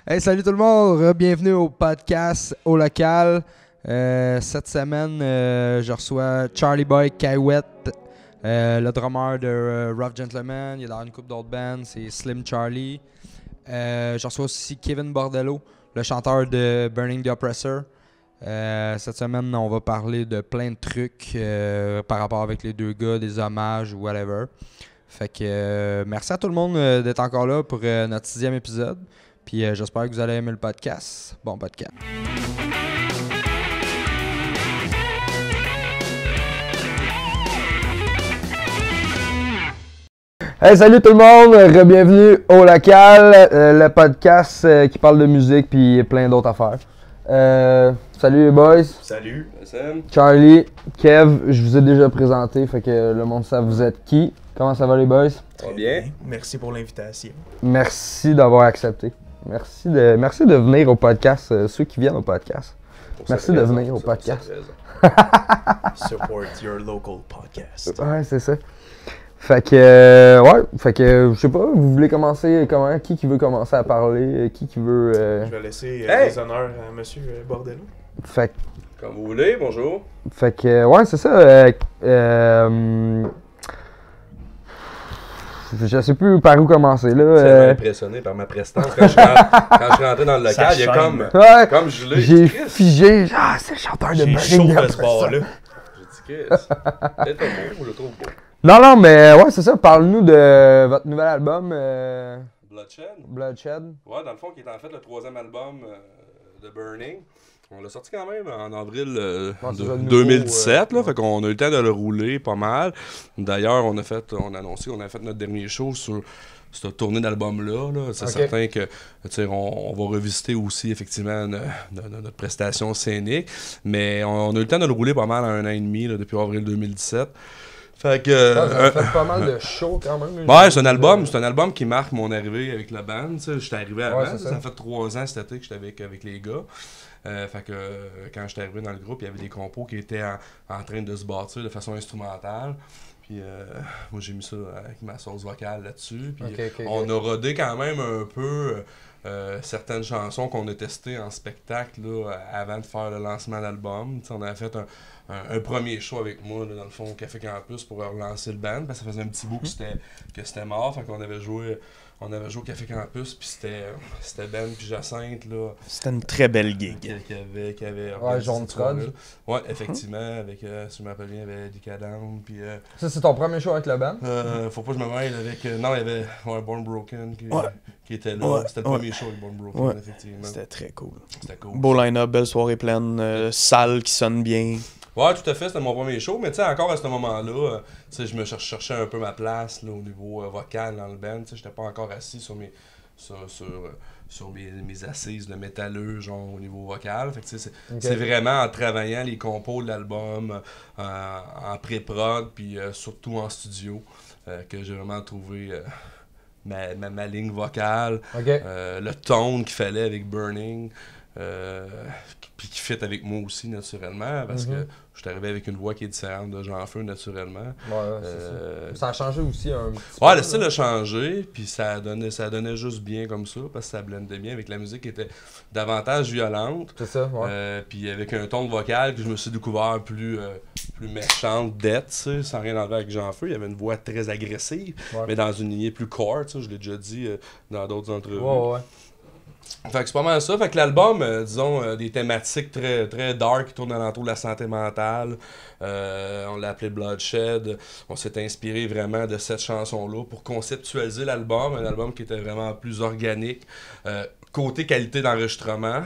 Hey, salut tout le monde, bienvenue au podcast au local. Cette semaine, je reçois Charlie Boy Kaiwet, le drummer de Rough Gentleman. Il est dans une couple d'autres bands, c'est Slim Charlie. Je reçois aussi Kevin Bordello, le chanteur de Burning the Oppressor. Cette semaine, on va parler de plein de trucs par rapport avec les deux gars, des hommages ou whatever. Fait que merci à tout le monde d'être encore là pour notre 6e épisode. Puis j'espère que vous allez aimer le podcast. Bon podcast. Hey, salut tout le monde, bienvenue au local, le podcast qui parle de musique puis plein d'autres affaires. Salut les boys. Salut, SM. Charlie, Kev, je vous ai déjà présenté, fait que le monde sait vous êtes qui. Comment ça va les boys? Très bien. Merci pour l'invitation. Merci d'avoir accepté. Merci de venir au podcast, ceux qui viennent au podcast. Merci de venir au podcast. Support your local podcast. Ouais, c'est ça. Fait que, je sais pas, vous voulez commencer comment? Qui veut commencer à parler? Qui veut... Je vais laisser les honneurs à monsieur Bordello. Fait Comme vous voulez, bonjour. que, ouais, c'est ça. Je sais plus par où commencer, là. C'est impressionné par ma prestance. Quand je suis rentré dans le local, il y a Ouais, comme gelé. j'ai figé. Ah, c'est le chanteur de J'ai Burning chaud the de ce bar-là. J'ai dit, Chris, peut-être pas beau, je le trouve beau. Non, mais ouais, c'est ça. Parle-nous de votre nouvel album, Bloodshed. Bloodshed. Ouais, dans le fond, qui est en fait le 3e album de Burning. On l'a sorti quand même en avril c'est ça, 2017, là, ouais. fait qu'on a eu le temps de le rouler pas mal. D'ailleurs, on a annoncé qu'on a fait notre dernier show sur cette tournée d'album-là. Là. C'est certain que on va revisiter aussi effectivement notre prestation scénique. Mais on a eu le temps de le rouler pas mal en 1 an et demi là, depuis avril 2017. Fait que, Vous avez fait pas mal de shows quand même. ouais, c'est un album qui marque mon arrivée avec la band. J'étais arrivé avant, Ouais, ça fait 3 ans cet été que j'étais avec les gars. Fait que quand j'étais arrivé dans le groupe, il y avait des compos qui étaient en train de se bâtir de façon instrumentale. Puis moi j'ai mis ça avec ma sauce vocale là-dessus. Puis on a rodé quand même un peu certaines chansons qu'on a testées en spectacle là, avant de faire le lancement d'album. On avait fait un premier show avec moi là, dans le fond au Café Campus pour relancer le band parce que ça faisait un petit bout que c'était mort. Fait qu'on avait joué au Café Campus, puis c'était Ben puis Jacinthe, là. C'était une très belle gig. Qui avait Ouais, Jaune Trod. Ouais, effectivement, avec, si je me rappelle bien, il y avait Decadent, puis... Ça, c'est ton premier show avec la band? faut pas que je me mêle avec... non, il y avait Born Broken qui était là. Ouais, C'était le premier show avec Born Broken, effectivement. C'était très cool. C'était cool. Beau line-up, belle soirée pleine, salle qui sonne bien. Ouais, tout à fait, c'était mon premier show, mais tu sais, encore à ce moment-là, je me cherchais un peu ma place là, au niveau vocal dans le band, tu sais, j'étais pas encore assis sur mes assises de métalleux, genre au niveau vocal, fait que tu sais, c'est vraiment en travaillant les compos de l'album, en pré-prod, puis surtout en studio, que j'ai vraiment trouvé ma ligne vocale, le tone qu'il fallait avec Burning, puis qui fit avec moi aussi naturellement parce que je suis arrivé avec une voix qui est différente de Jean-Feu naturellement. Ouais, ça a changé aussi un petit peu. Ouais, le style a changé, puis ça donnait juste bien comme ça parce que ça blendait bien avec la musique qui était davantage violente. C'est ça, ouais. Puis avec un ton vocal que je me suis découvert plus méchante, dead, sans rien enlever avec Jean-Feu. Il y avait une voix très agressive, mais dans une lignée plus core, je l'ai déjà dit dans d'autres entrevues. Ouais. Fait que c'est pas mal ça. Fait que l'album, disons, des thématiques très, très dark qui tournent alentour de la santé mentale. On l'a appelé Bloodshed. On s'est inspiré vraiment de cette chanson-là pour conceptualiser l'album. Un album qui était vraiment plus organique. Côté qualité d'enregistrement,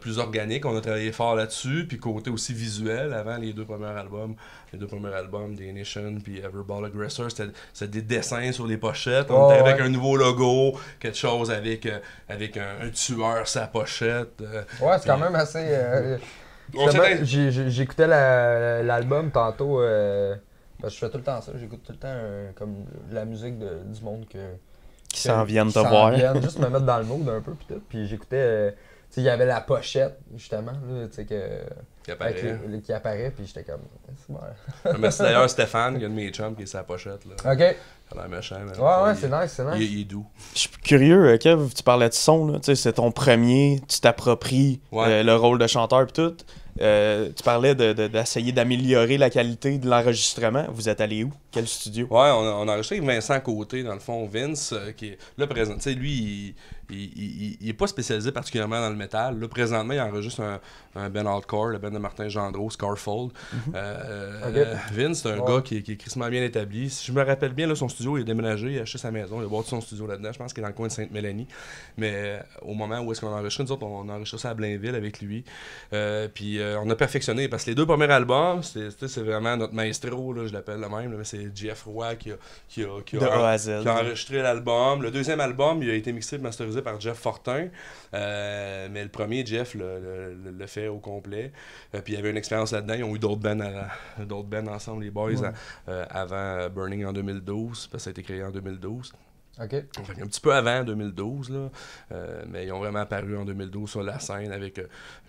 plus organique. On a travaillé fort là-dessus. Puis côté aussi visuel, avant les deux premiers albums, The Nation puis Everball Aggressor, c'était des dessins sur les pochettes. On était avec un nouveau logo, quelque chose avec un tueur sa pochette. Ouais, c'est quand même assez... J'écoutais l'album tantôt, parce que je fais tout le temps ça, j'écoute tout le temps comme la musique du monde qui s'en viennent te voir. Juste me mettre dans le mood un peu, puis j'écoutais... il y avait la pochette, justement, là, tu sais, que... Qui apparaît. Qui apparaît, puis j'étais comme. Merci d'ailleurs Stéphane, il y a de mes chums qui est sa pochette. Là. Ok. Il a l'air méchant. Ouais, c'est nice, c'est nice. Il est doux. Je suis curieux, Kev, tu parlais de son, là. Tu sais, c'est ton premier, tu t'appropries le rôle de chanteur pis tout. Tu parlais d'essayer d'améliorer la qualité de l'enregistrement. Vous êtes allé où? Quel studio? Ouais, on a enregistré avec Vincent Côté, dans le fond, Vince, qui est là présent. Tu sais, lui, il est pas spécialisé particulièrement dans le métal. Là, présentement, il enregistre un band hardcore, le band de Martin Gendreau, Scarfold. Vince, c'est un gars qui est crissement bien établi. Si je me rappelle bien, là, son studio, il a déménagé, il a acheté sa maison, il a bâti son studio là-dedans. Je pense qu'il est dans le coin de Sainte-Mélanie. Mais au moment où est-ce qu'on a enregistré, nous autres, on a enregistré ça à Blainville avec lui. Puis on a perfectionné, parce que les 2 premiers albums, c'est vraiment notre maestro, là, je l'appelle le même, là, mais c'est Jeff Roy qui a enregistré l'album. Le 2e album, il a été mixé et masterisé par Jeff Fortin. Mais le premier, Jeff le fait au complet. Puis il y avait une expérience là-dedans. Ils ont eu d'autres bands ensemble, les boys, avant Burning en 2012, parce que ça a été créé en 2012. OK. Un petit peu avant 2012, là, mais ils ont vraiment apparu en 2012 sur la scène avec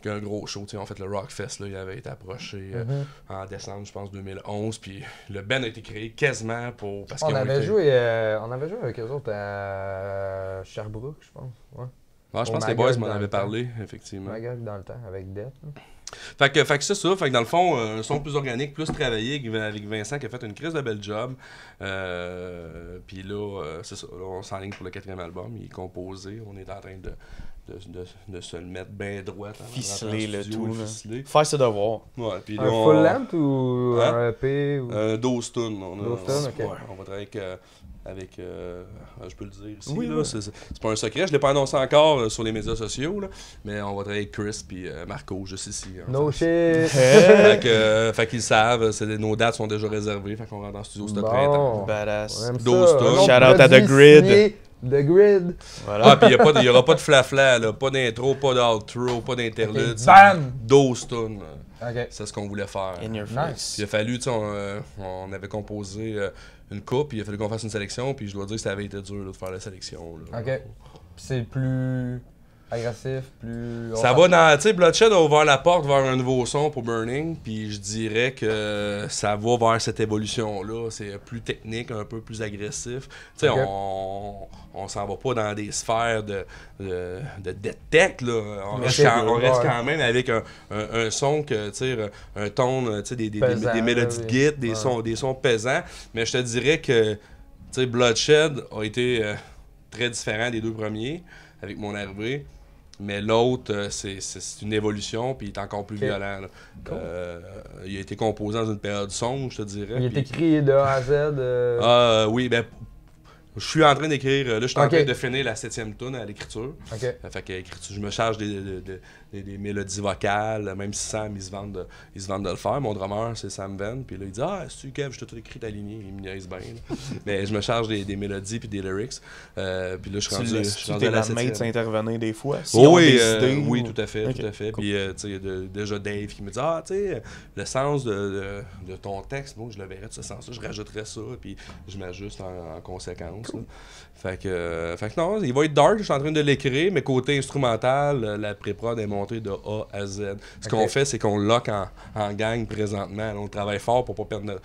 un gros show. Ils ont fait le Rockfest, là, il avait été approché en décembre, je pense, 2011. Puis le band a été créé quasiment pour... Parce on avait joué avec eux autres à Sherbrooke, je pense. Ouais. Je pense que les boys m'en avaient parlé, effectivement. Magog dans le temps, avec Death. Fait que c'est ça. Fait que dans le fond, un son plus organique, plus travaillé avec Vincent qui a fait une crise de bel job. Puis là, c'est ça. Là, on s'enligne pour le 4e album. Il est composé. On est en train de se le mettre bien droit. Ficeler le tout. Ficeler. Faire ses devoirs. Ouais, puis un full length ou un EP? Ou... 12 tunes. 12 tunes, ok. Ouais, on va travailler avec je peux le dire ici, oui, là, c'est pas un secret, je l'ai pas annoncé encore sur les médias sociaux, là, mais on va travailler avec Chris et Marco juste ici. No shit! Fait qu'ils savent, nos dates sont déjà réservées, fait qu'on rentre en studio ce printemps. Badass. 12 tonnes. Shout out à The Grid. The Grid. Voilà. Ah, puis il n'y aura pas de flafla, là, pas d'intro, pas d'outro, pas d'interlude. Okay. Bam! 12 tonnes. Okay. C'est ce qu'on voulait faire. In your face. Nice. Puis il a fallu, tu sais, on avait composé une coupe, puis il a fallu qu'on fasse une sélection, puis je dois dire que ça avait été dur là, de faire la sélection. Là. OK. Puis c'est plus agressif, plus... Ça va dans... Tu sais, Bloodshed a ouvert la porte vers un nouveau son pour Burning, puis je dirais que ça va vers cette évolution-là. C'est plus technique, un peu plus agressif. Tu sais, okay. on s'en va pas dans des sphères de death tech, là. On reste quand même avec un son que, tu sais, un ton, tu sais, des mélodies de guitare, des sons pesants. Mais je te dirais que, tu sais, Bloodshed a été très différent des 2 premiers avec mon arrivée. Mais l'autre, c'est une évolution, puis il est encore plus violent. Cool. Il a été composé dans une période sombre, je te dirais. Il est écrit de A à Z? Oui, ben, je suis en train d'écrire, là, je suis en train de finir la 7e tune à l'écriture. Fait que je me charge des mélodies vocales, même si Sam, ils se vendent de le faire. Mon drummer, c'est Sam Venn, puis là, il dit « Ah, c'est-tu Kev, je t'ai tout écrit ta lignée. » Il me niaise bien. Mais je me charge des mélodies puis des lyrics. Puis là, je suis rendu à la 7e. Tu intervenir des fois? Si oui, tout à fait, tout à fait. Cool. Puis, tu sais, il y a déjà Dave qui me dit « Ah, tu sais, le sens de ton texte, moi, je le verrais de ce sens-là, je rajouterais ça, puis je m'ajuste en conséquence. » Cool. Fait que non, il va être dark, je suis en train de l'écrire, mais côté instrumental, la pré-prod est montée de A à Z. Ce qu'on fait, c'est qu'on lock en gang présentement. On travaille fort pour pas perdre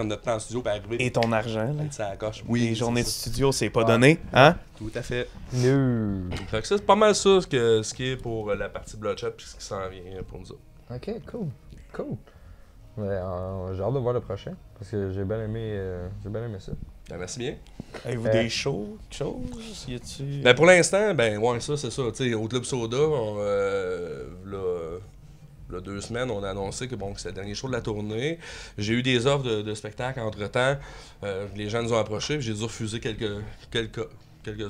notre temps en studio pour arriver. Et ton argent, là? Ça coche. Oui, les journées de studio, c'est pas donné, hein? Tout à fait. Fait que ça, c'est pas mal ça ce qui est pour la partie Bloodshed puis ce qui s'en vient pour nous autres. Ok, cool. Ouais, j'ai hâte de voir le prochain, parce que j'ai bien aimé ça. Ben, merci bien. Avez-vous des shows, quelque chose? Y a-tu... Ben pour l'instant, ouais, ça, c'est ça. Tu sais, au Club Soda, là, 2 semaines, on a annoncé que c'est le dernier show de la tournée. J'ai eu des offres de spectacles entre-temps. Les gens nous ont approchés, j'ai dû refuser quelques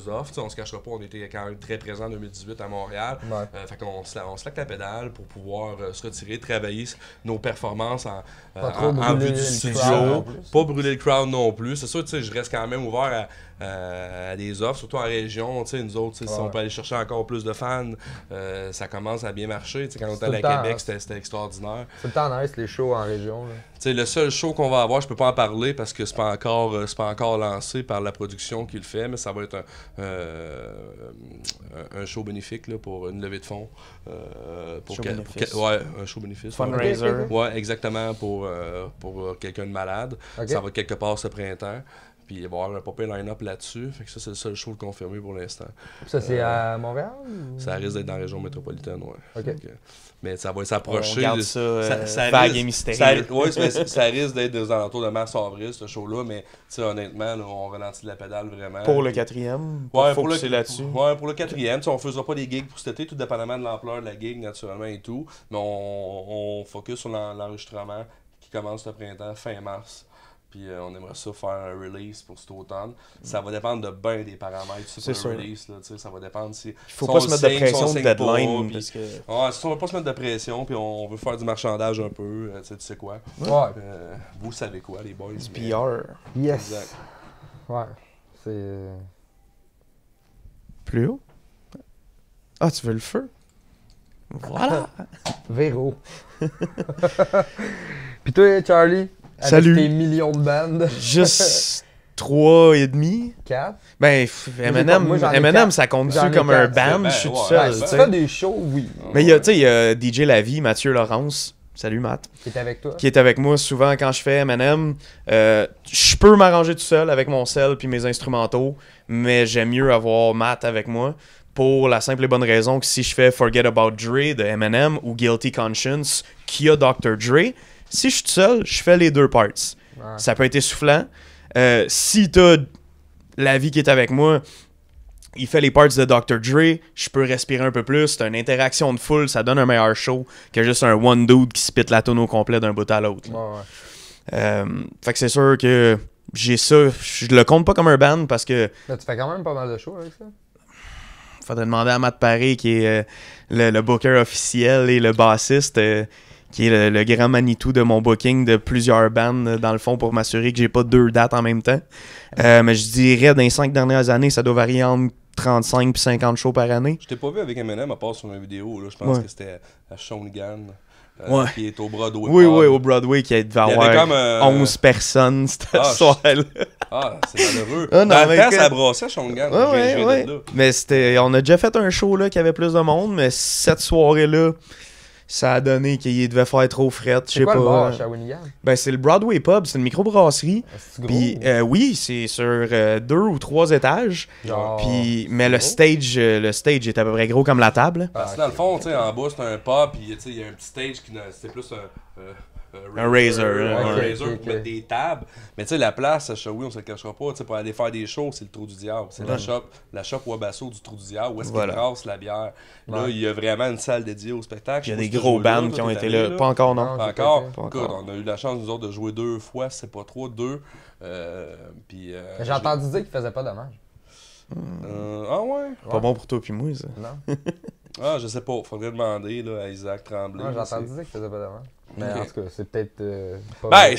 offres. T'sais, on se cachera pas, on était quand même très présents en 2018 à Montréal. Ouais. Fait qu'on se laque la pédale pour pouvoir se retirer, travailler nos performances en vue du studio. Pas brûler le crowd non plus. C'est sûr, je reste quand même ouvert à des offres, surtout en région. Nous autres, si on peut aller chercher encore plus de fans, ça commence à bien marcher. Quand on est allé à Québec, c'était extraordinaire. C'est le temps nice, les shows en région. Le seul show qu'on va avoir, je peux pas en parler parce que c'est pas encore lancé par la production qui le fait, mais ça va être un show bénéfique là, pour une levée de fonds. Un show bénéfice. Fundraiser. Ouais, exactement, pour quelqu'un de malade. Okay. Ça va quelque part ce printemps. Puis il va y avoir un pop-up line-up là-dessus. Fait que ça, c'est le seul show confirmé pour l'instant. Ça, c'est à Montréal? Ça risque d'être dans la région métropolitaine, ouais. Okay. Mais ça va s'approcher. On garde ça vague et mystérieux. Oui, ça risque d'être des alentours de mars-avril, ce show-là. Mais honnêtement, là, on ralentit la pédale vraiment. Pour le 4e? Ouais, pour le là-dessus. Ouais, pour le 4e. On ne faisera pas des gigs pour cet été, tout dépendamment de l'ampleur de la gig, naturellement, et tout. Mais on focus sur l'enregistrement qui commence le printemps, fin mars. Puis on aimerait ça faire un release pour cet automne. Ça va dépendre de bien des paramètres sur un release. Là, ça va dépendre si... Il faut pas se mettre de pression de deadline. Pas, parce que... Ouais, si on va pas se mettre de pression, puis on veut faire du marchandage un peu, tu sais quoi. Ouais. Vous savez quoi, les boys? Du PR. Yes. Exact. Ouais. C'est... Plus haut? Ah, tu veux le feu? Voilà. Véro. Puis toi, Charlie? Salut. Avec tes millions de bandes. Juste 3,5. 4. Ben, Eminem, ça compte-tu comme un band? Je suis tout seul. Si tu fais des shows, oui. Mais il y a DJ Lavie, Mathieu Laurence. Salut, Matt. Qui est avec toi. Qui est avec moi souvent quand je fais Eminem. Je peux m'arranger tout seul avec mon sel puis mes instrumentaux, mais j'aime mieux avoir Matt avec moi. Pour la simple et bonne raison que si je fais Forget About Dre de Eminem ou Guilty Conscience qui a Dr. Dre, si je suis tout seul, je fais les deux parts. Ouais. Ça peut être essoufflant. Si t'as Lavie qui est avec moi, il fait les parts de Dr. Dre, je peux respirer un peu plus. C'est une interaction de foule, ça donne un meilleur show que juste un one dude qui spit la tonne au complet d'un bout à l'autre. Fait que c'est sûr que j'ai ça. Je le compte pas comme un band parce que... Là, tu fais quand même pas mal de shows avec ça? Faudrait demander à Matt Paré qui est le booker officiel et le bassiste... qui est le grand Manitou de mon booking de plusieurs bands, dans le fond, pour m'assurer que j'ai pas 2 dates en même temps. Mais je dirais, dans les 5 dernières années, ça doit varier entre 35 et 50 shows par année. Je t'ai pas vu avec Eminem, à part sur une vidéo. Là. Je pense que c'était à Shawinigan. Qui est au Broadway. Oui, au Broadway, qui devait avoir 11 personnes cette soirée-là. Ah, c'est malheureux. Dans le temps, ça brassait à Shawinigan. Ouais. Mais on a déjà fait un show là, qui avait plus de monde, mais cette soirée-là, ça a donné qu'il devait faire trop fret. C'est quoi le bar à Shawinigan? Ben, c'est le Broadway Pub, c'est une microbrasserie. C'est gros? Puis, oui, c'est sur 2 ou 3 étages. Puis, mais le stage est à peu près gros comme la table. Parce que dans le fond, tu sais, en bas, c'est un pub, puis il y a un petit stage qui c'était plus un Razer. Un Razer pour mettre des tables. Mais tu sais, la place à Shawi, on se le cachera pas. Pour aller faire des shows, c'est le Trou du Diable. C'est la shop Wabasso du Trou du Diable où est-ce qu'ils brassent la bière. Là, il y a vraiment une salle dédiée au spectacle. Il y a des gros bands qui ont été là. Pas encore, non. Pas encore. Écoute, on a eu la chance, nous autres, de jouer 2 fois, c'est pas 3, 2. J'ai entendu dire qu'ils faisaient pas dommage. Ah ouais? Pas bon pour toi puis moi, ça. Non. Ah, je sais pas. Faudrait demander là, à Isaac Tremblay. J'ai entendu dire qu'ils faisaient pas dommage. Mais en tout cas, c'est peut-être pas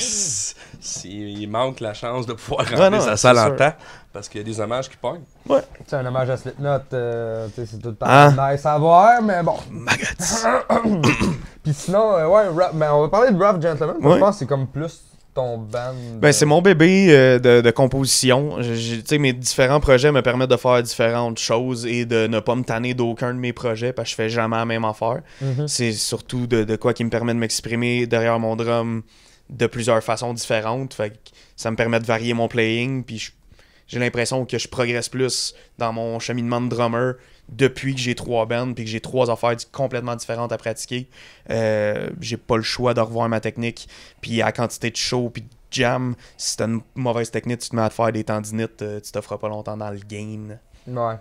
il manque la chance de pouvoir remplir sa salle en temps, parce qu'il y a des hommages qui pognent. Ouais. C'est un hommage à Slipknot, c'est tout le temps nice à voir, mais bon. Puis sinon, mais on va parler de Rough Gentleman. Je pense que c'est comme plus ton band. Ben, c'est mon bébé de composition. Mes différents projets me permettent de faire différentes choses et de ne pas me tanner d'aucun de mes projets parce que je fais jamais la même affaire. C'est surtout de quoi qui me permet de m'exprimer derrière mon drum de plusieurs façons différentes. Fait que ça me permet de varier mon playing. Puis j'ai l'impression que je progresse plus dans mon cheminement de drummer depuis que j'ai 3 bands puis que j'ai 3 affaires complètement différentes à pratiquer. J'ai pas le choix de revoir ma technique. Puis à la quantité de show puis de jam, si t'as une mauvaise technique, tu te mets à te faire des tendinites, tu t'offres pas longtemps dans le game. Ouais,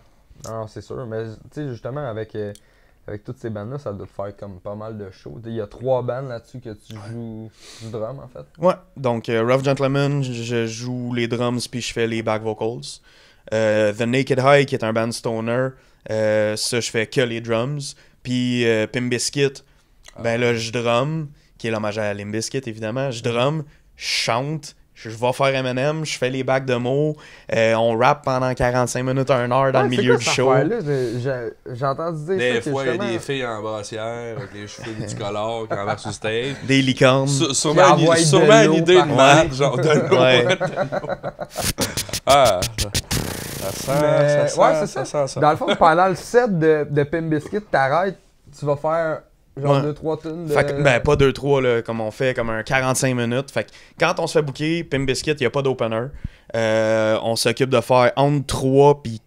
non, c'est sûr. Mais tu sais, justement, avec toutes ces bandes-là, ça doit te faire comme pas mal de shows. Il y a 3 bandes là-dessus que tu joues du drum, en fait. Ouais, donc Rough Gentleman, je joue les drums puis je fais les back vocals. The Naked High, qui est un band stoner, ça, je fais que les drums. Puis Pimp Bizkit, ben là, je drum, qui est l'hommage à Limp Bizkit, évidemment. Je drum, je chante, je vais faire M&M, je fais les bacs de mots, on rappe pendant 45 minutes à 1 heure dans le milieu du show. J'ai entendu dire des ça. fois, il y a justement... des filles en brassière avec les cheveux multicolores qui embarquent sur le stage. Des licornes. Sûrement une idée de merde, genre de l'eau. Ouais. Ah, ça sent ça. Dans le fond, pendant le set de Pimp Bizkit, t'arrêtes, tu vas faire genre 2-3 tunes de... Fait que, ben, pas 2-3, là, comme on fait, comme un 45 minutes. Fait que quand on se fait booker, Pimp Bizkit, il n'y a pas d'opener. On s'occupe de faire entre 3 puis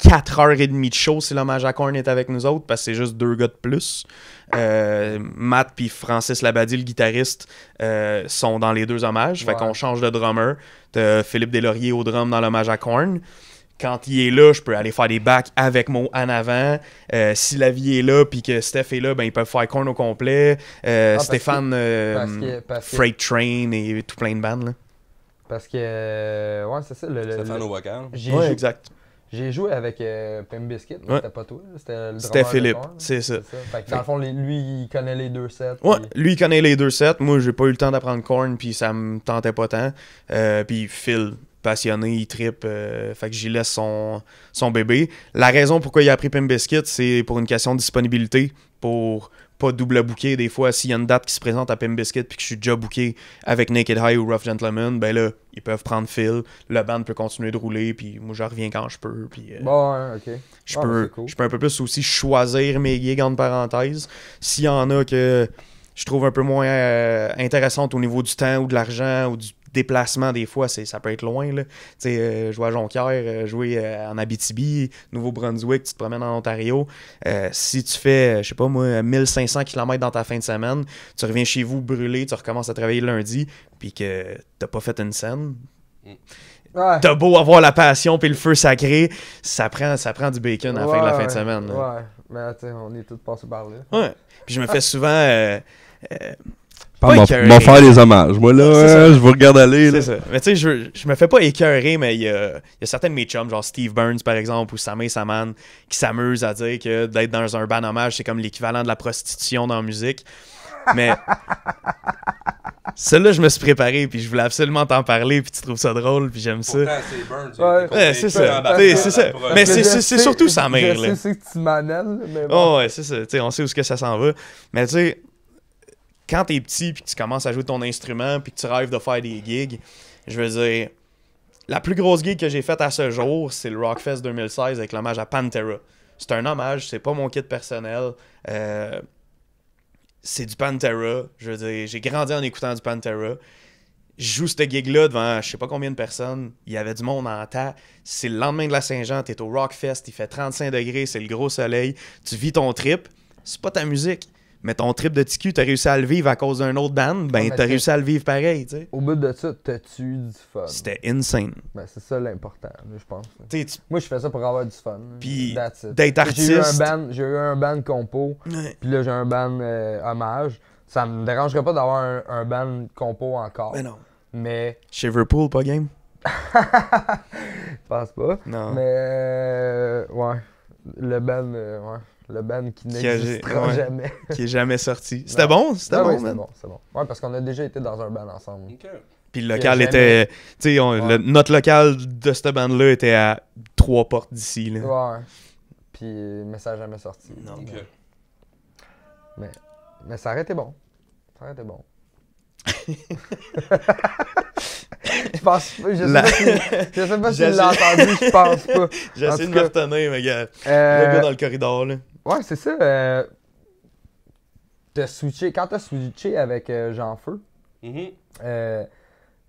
4h30 de show si l'hommage à Korn est avec nous autres, parce que c'est juste 2 gars de plus. Matt puis Francis Labadie, le guitariste, sont dans les 2 hommages. Fait qu'on change de drummer. T'as Philippe Deslauriers au drum dans l'hommage à Korn. Quand il est là, je peux aller faire des backs avec Mo en avant. Si la vie est là puis que Steph est là, ben ils peuvent faire Korn au complet. Stéphane, Freight Train et tout plein de bandes. Là. Parce que... ouais, c'est ça. Stéphane au vocal. Ouais, exact. J'ai joué avec Pimp Bizkit, mais c'était pas toi. C'était Philippe, c'est ça. Fait que dans le fond, lui, il connaît les 2 sets. Ouais, lui, il connaît les 2 sets. Moi, j'ai pas eu le temps d'apprendre Korn, puis ça me tentait pas tant. Puis Phil, passionné, il trippe, fait que j'y laisse son bébé. La raison pourquoi il a pris Pimp Bizkit, c'est pour une question de disponibilité, pour pas double booker. Des fois, s'il y a une date qui se présente à Pimp Bizkit puis que je suis déjà booké avec Naked High ou Rough Gentleman, ben là, ils peuvent prendre Phil, le band peut continuer de rouler, puis moi, je reviens quand je peux. Puis, bon, ouais, ok. Je peux un peu plus aussi choisir mes gigs entre parenthèses. S'il y en a que je trouve un peu moins intéressantes au niveau du temps ou de l'argent ou du déplacement, des fois, ça peut être loin. Là. Jouer à Jonquière, jouer en Abitibi, Nouveau-Brunswick, tu te promènes en Ontario. Si tu fais, je sais pas moi, 1500 km dans ta fin de semaine, tu reviens chez vous brûlé, tu recommences à travailler le lundi, puis que t'as pas fait une scène. Ouais. T'as beau avoir la passion puis le feu sacré, ça prend du bacon à la fin de la fin de semaine. Là. Ouais, mais tu sais, on est tous passés par là. Ouais. Puis je me fais souvent... m'en faire des hommages. Moi, là, je vous regarde aller. C'est ça. Mais tu sais, je me fais pas écœurer, mais il y a certains de mes chums, genre Steve Burns, par exemple, ou Samé Saman, qui s'amusent à dire que d'être dans un band hommage, c'est comme l'équivalent de la prostitution dans la musique. Mais celle-là, je me suis préparé, puis je voulais absolument t'en parler, puis tu trouves ça drôle, puis j'aime ça. C'est Burns. Ouais, c'est ça. C'est ça. Mais c'est surtout sa mère. Je sais que tu m'annelles, mais bon. Oh, ouais, c'est ça. T'sais, on sait où que ça s'en va. Mais tu sais, quand t'es petit puis que tu commences à jouer ton instrument puis que tu rêves de faire des gigs, je veux dire, la plus grosse gig que j'ai faite à ce jour, c'est le Rockfest 2016 avec l'hommage à Pantera. C'est un hommage, c'est pas mon kit personnel. C'est du Pantera. Je veux dire, j'ai grandi en écoutant du Pantera. Je joue cette gig-là devant je sais pas combien de personnes. Il y avait du monde en tas. C'est le lendemain de la Saint-Jean, t'es au Rockfest, il fait 35 degrés, c'est le gros soleil. Tu vis ton trip. C'est pas ta musique. Mais ton trip de TQ, t'as réussi à le vivre à cause d'un autre band, ben t'as réussi à le vivre pareil, tu sais. Au bout de ça, t'as-tu eu du fun? C'était insane. Ben c'est ça l'important, je pense. Moi, je fais ça pour avoir du fun. Puis d'être artiste... J'ai eu un band compo, puis là j'ai un band hommage. Ça me dérangerait pas d'avoir un band compo encore. Mais non. Mais... Liverpool, pas game? Je pense pas. Non. Mais ouais, le band, ouais. Le band qui n'existera jamais. Qui est jamais sorti. C'était bon? C'était bon, oui, c'est bon. Ouais, parce qu'on a déjà été dans un band ensemble. Okay. Puis le local était... Tu sais, notre local de cette band-là était à 3 portes d'ici. Là. Ouais. Puis, mais ça n'a jamais sorti. Non. Okay. Mais ça aurait été bon. Ça aurait été bon. Je pense pas. Je sais pas si tu l'as entendu, je pense pas. J'essaie de me retenir, mais gars. Le gars dans le corridor, là. Ouais, c'est ça. Quand t'as switché avec Jean-Feu,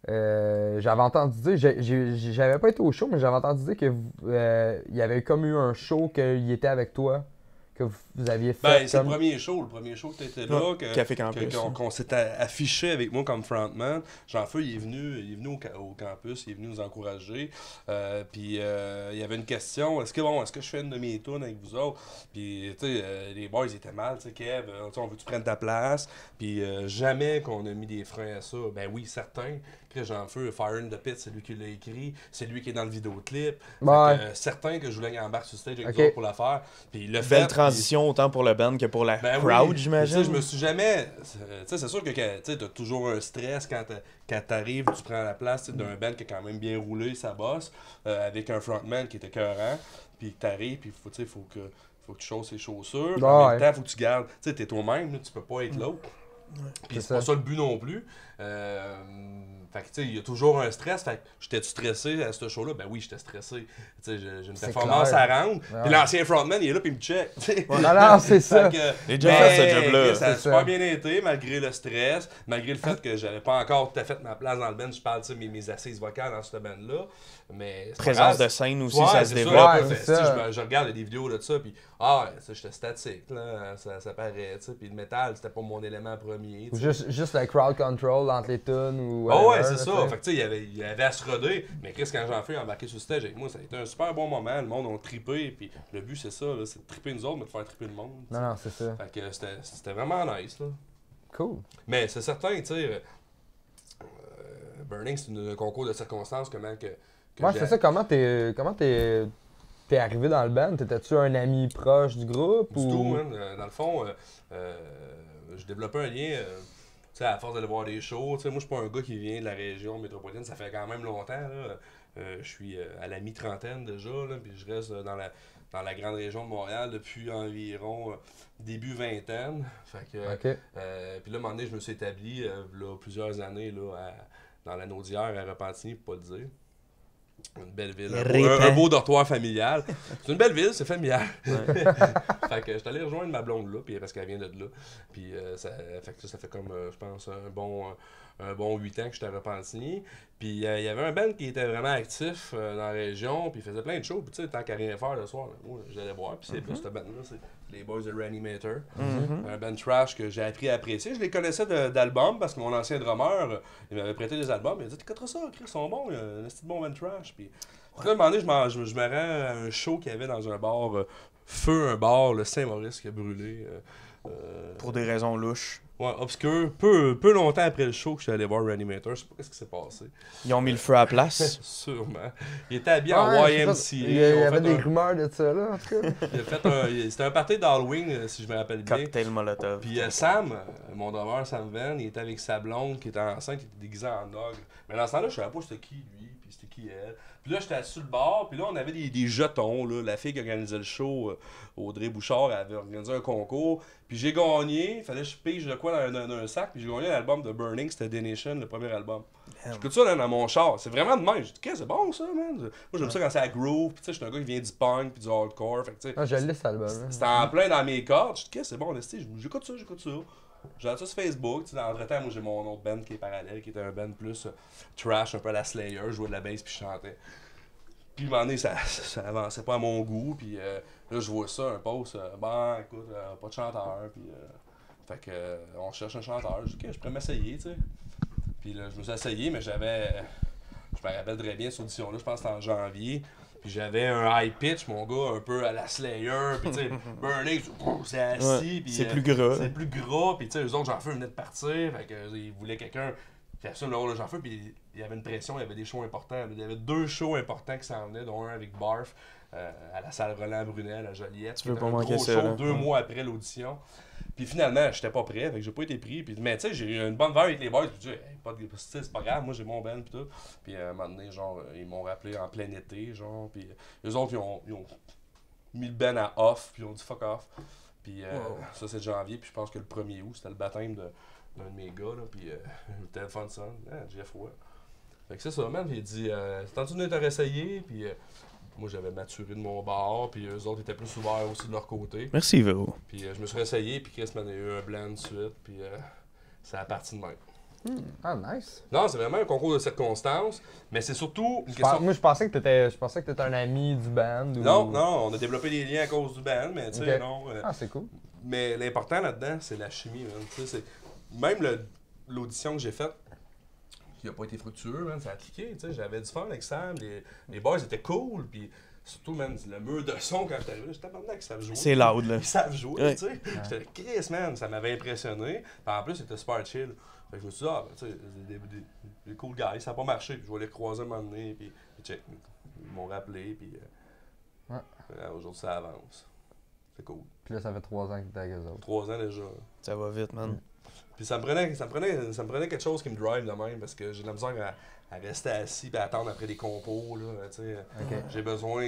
j'avais entendu dire, j'avais pas été au show, mais j'avais entendu dire que il y avait comme eu un show qu'il était avec toi. Que vous aviez fait. Ben, c'est le premier show que tu étais là, Café Campus. qu'on s'est affiché avec moi comme frontman. Jean-Feu, il est venu au campus, il est venu nous encourager. Puis il y avait une question, est-ce que je fais une de mes tunes avec vous autres? Puis tu sais, les boys ils étaient mal, tu sais, Kev, on veut que tu prennes ta place. Puis jamais qu'on a mis des freins à ça. Ben oui, certain. Puis Jean-Feu, Fire in the Pit, c'est lui qui l'a écrit, c'est lui qui est dans le vidéoclip. Ouais. Certain que je voulais qu'il embarque sur stage avec vous autres pour la faire. Puis le fait. transition autant pour le band que pour la Ben crowd, oui. j'imagine. Tu sais, je me suis jamais. Tu sais, c'est sûr que tu as toujours un stress quand t'arrives, tu prends la place d'un band qui est quand même bien roulé, ça bosse, avec un frontman qui était écœurant, puis que t'arrives, puis faut que tu chausses ses chaussures. Puis en même temps, faut que tu gardes. Tu sais, t'es toi-même, là, tu peux pas être l'autre. Puis c'est pas ça le but non plus. Fait que tu sais, il y a toujours un stress. Fait que j'étais stressé à ce show-là? Ben oui, j'étais stressé. Tu sais, j'ai une performance à rendre. Puis l'ancien frontman, il est là, puis il me check. Non, c'est ça. J'ai déjà fait ce job-là. Ça a super bien été, malgré le stress, malgré le fait que j'avais pas encore tout à fait ma place dans le band. Je parle de mes assises vocales dans ce band-là. Mais présence de scène aussi, ouais, ça se c'est développe. Je regarde des vidéos de ça, puis j'étais statique, là, ça paraît, tu sais, puis le métal, c'était pas mon élément premier. Juste le crowd control entre les tunes ou... ouais, c'est ça. Fait que tu sais, il y avait à se roder, mais Chris, quand Jean-Phil a embarqué sur le stage avec moi, ça a été un super bon moment, le monde a trippé, puis le but c'est ça, là, c'est de tripper nous autres, mais de faire tripper le monde. T'sais. Non, c'est ça. Fait que c'était vraiment nice, là. Cool. Mais c'est certain, tu sais, Burning, c'est un concours de circonstances, comment que ouais, c'est ça. Comment t'es arrivé dans le band? T'étais-tu un ami proche du groupe? Du tout, man. Dans le fond, j'ai développé un lien, tu sais, à force d'aller voir des shows. Tu sais, moi, je suis pas un gars qui vient de la région métropolitaine, ça fait quand même longtemps, là. Je suis à la mi-trentaine déjà, là, puis je reste dans la grande région de Montréal depuis environ début vingtaine. Fait que, puis là, à un moment donné, je me suis établi, là, plusieurs années, là, dans la Naudière, à Repentigny, pour pas le dire. Une belle ville. Un beau dortoir familial. C'est une belle ville, c'est familial. Fait que je suis allé rejoindre ma blonde là, puis parce qu'elle vient de là. Puis ça fait comme, je pense, un bon 8 ans que j'étais à Repentigny. Puis il y avait un band qui était vraiment actif dans la région, puis il faisait plein de shows. Puis tu sais, tant qu'à rien faire le soir, moi, j'allais voir. Puis c'est ce band-là, c'est les Boys de Reanimator. Un band trash que j'ai appris à apprécier. Je les connaissais d'albums parce que mon ancien drummer, il m'avait prêté des albums. Il m'a dit, t'écouteras ça, Chris, ils sont bons, il y a un petit bon band trash. Puis à un moment donné, je me rends à un show qu'il y avait dans un bar, un bar, le Saint-Maurice qui a brûlé. Pour des raisons louches. Ouais, obscur. Peu longtemps après le show que je suis allé voir Reanimator, je sais pas ce qui s'est passé. Ils ont mis le feu à la place. Sûrement. Il était habillé en YMCA. Il y avait des rumeurs de ça, là, en tout cas. C'était un party d'Halloween, si je me rappelle bien. Cocktail Molotov. Puis Sam, mon drummer, Sam Venn, il était avec sa blonde qui était enceinte, qui était déguisée en ogre. Mais dans ce temps-là, je savais pas c'était qui lui, puis c'était qui elle. Puis là, j'étais assis sur le bar, puis là, on avait des jetons, là. La fille qui organisait le show, Audrey Bouchard, avait organisé un concours. Puis j'ai gagné, il fallait que je pige de quoi dans un sac, puis j'ai gagné l'album de Burning, c'était Denation, le premier album. J'écoute ça là, dans mon char, c'est vraiment de même. Je dis, c'est bon ça, man. Moi, j'aime ça quand c'est à groove, puis tu sais, je suis un gars qui vient du punk, puis du hardcore. Fait que, tu sais, je l'ai cet album. C'était en plein dans mes cordes. Je dis, c'est bon, j'écoute ça. J'ai ça sur Facebook. Tu sais, entre-temps, moi, j'ai mon autre band qui est parallèle, qui était un band plus trash, un peu à la Slayer. Je jouais de la bass, puis je chantais. Puis, à un moment donné, ça avançait pas à mon goût. Puis là, je vois ça, un post. Écoute, pas de chanteur. Puis, fait que, on cherche un chanteur. Je dis, je pourrais m'essayer, tu sais. Puis là, je me suis essayé, mais je me rappelle très bien, cette audition-là, je pense que c'était en janvier. Puis j'avais un high pitch, mon gars, un peu à la Slayer. Puis tu sais, Burning, c'est assis. Ouais, puis c'est plus gras. C'est plus gras. Puis tu sais, eux autres, Jean-Feu venait de partir. Fait qu'ils voulaient quelqu'un qui assume le rôle de Jean-Feu. Puis il y avait une pression, il y avait des shows importants. Il y avait 2 shows importants qui s'en venaient, dont un avec Barf à la salle Roland Brunel à Joliette. Tu veux pas un manquer gros ça, show là. 2 mois après l'audition. Puis finalement, j'étais pas prêt, fait que j'ai pas été pris. Puis, mais tu sais, j'ai eu une bonne vibe avec les boys. Puis je dis, c'est pas grave, moi j'ai mon band. Puis tout. Puis à un moment donné, genre, ils m'ont rappelé en plein été. Genre, puis eux autres, ils ont mis le band à off. Puis ils ont dit fuck off. Puis ça, c'est janvier. Puis je pense que le 1er août, c'était le baptême d'un de mes gars. Là, puis le téléphone sonne. Jeff Roy. Fait que c'est ça, man. Puis il dit, t'as-tu de te réessayer? Puis. Moi, j'avais maturé de mon bar, puis eux autres étaient plus ouverts aussi de leur côté. Merci, Véro. Puis je me suis réessayé, puis Chris m'en a eu un blanc de suite, puis ça a parti de même. Ah, nice. Non, c'est vraiment un concours de circonstances, mais c'est surtout une question... Moi, je pensais que t'étais un ami du band. Ou... Non, on a développé des liens à cause du band, mais tu sais, non... Ah, c'est cool. Mais l'important là-dedans, c'est la chimie, man. Tu sais, même l'audition que j'ai faite, qui a pas été fructueux, man, ça a cliqué, tu sais, j'avais du fun avec Sam, les boys étaient cool, puis surtout, man, le mur de son quand j'étais arrivé, j'étais maintenant qu'ils savent jouer. C'est loud, là. Ils savent jouer, Ouais. tu sais. J'étais Chris, man, ça m'avait impressionné. Puis en plus, c'était super chill. Fait que je me suis dit, tu sais, des cool guys, ça n'a pas marché, puis je vais les croiser un moment donné, puis check, ils m'ont rappelé, puis aujourd'hui, ça avance. C'était cool. Puis là, ça fait 3 ans que t'es avec eux autres. 3 ans déjà. Ça va vite, man. Puis ça me prenait quelque chose qui me drive de même parce que j'ai de la misère à rester assis et à attendre après des compos. Là, Ok. j'ai besoin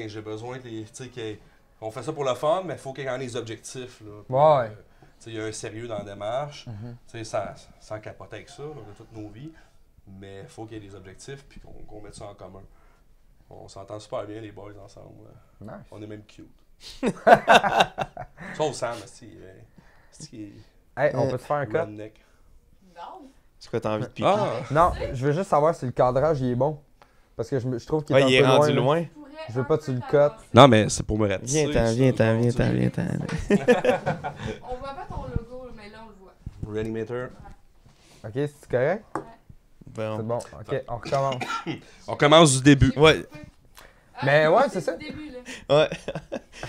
de les. On fait ça pour le fun, mais il faut qu'il y ait des objectifs. Là, Ouais. Il y a un sérieux dans la démarche. Mhm. Sans capoter avec ça, on a toutes nos vies. Mais il faut qu'il y ait des objectifs et qu'on mette ça en commun. On s'entend super bien, les boys, ensemble. Nice. On est même cute. Sauf Sam, c'est Hey, on peut te faire un cut? redneck. Non. C'est quoi, t'as envie de pipi? Ah! Non, je veux juste savoir si le cadrage il est bon. Parce que je trouve qu'il est Ouais, il est un peu rendu loin. loin. Je veux pas que tu le cotes. Non, mais c'est pour me ratisser. Viens-t'en. On voit pas ton logo, mais là, on le voit. Reanimator. Ok, c'est correct? Bon. C'est bon. Ok, on recommence. On commence du début. Ouais. Mais ouais, c'est c'est ça. le début, là. Ouais.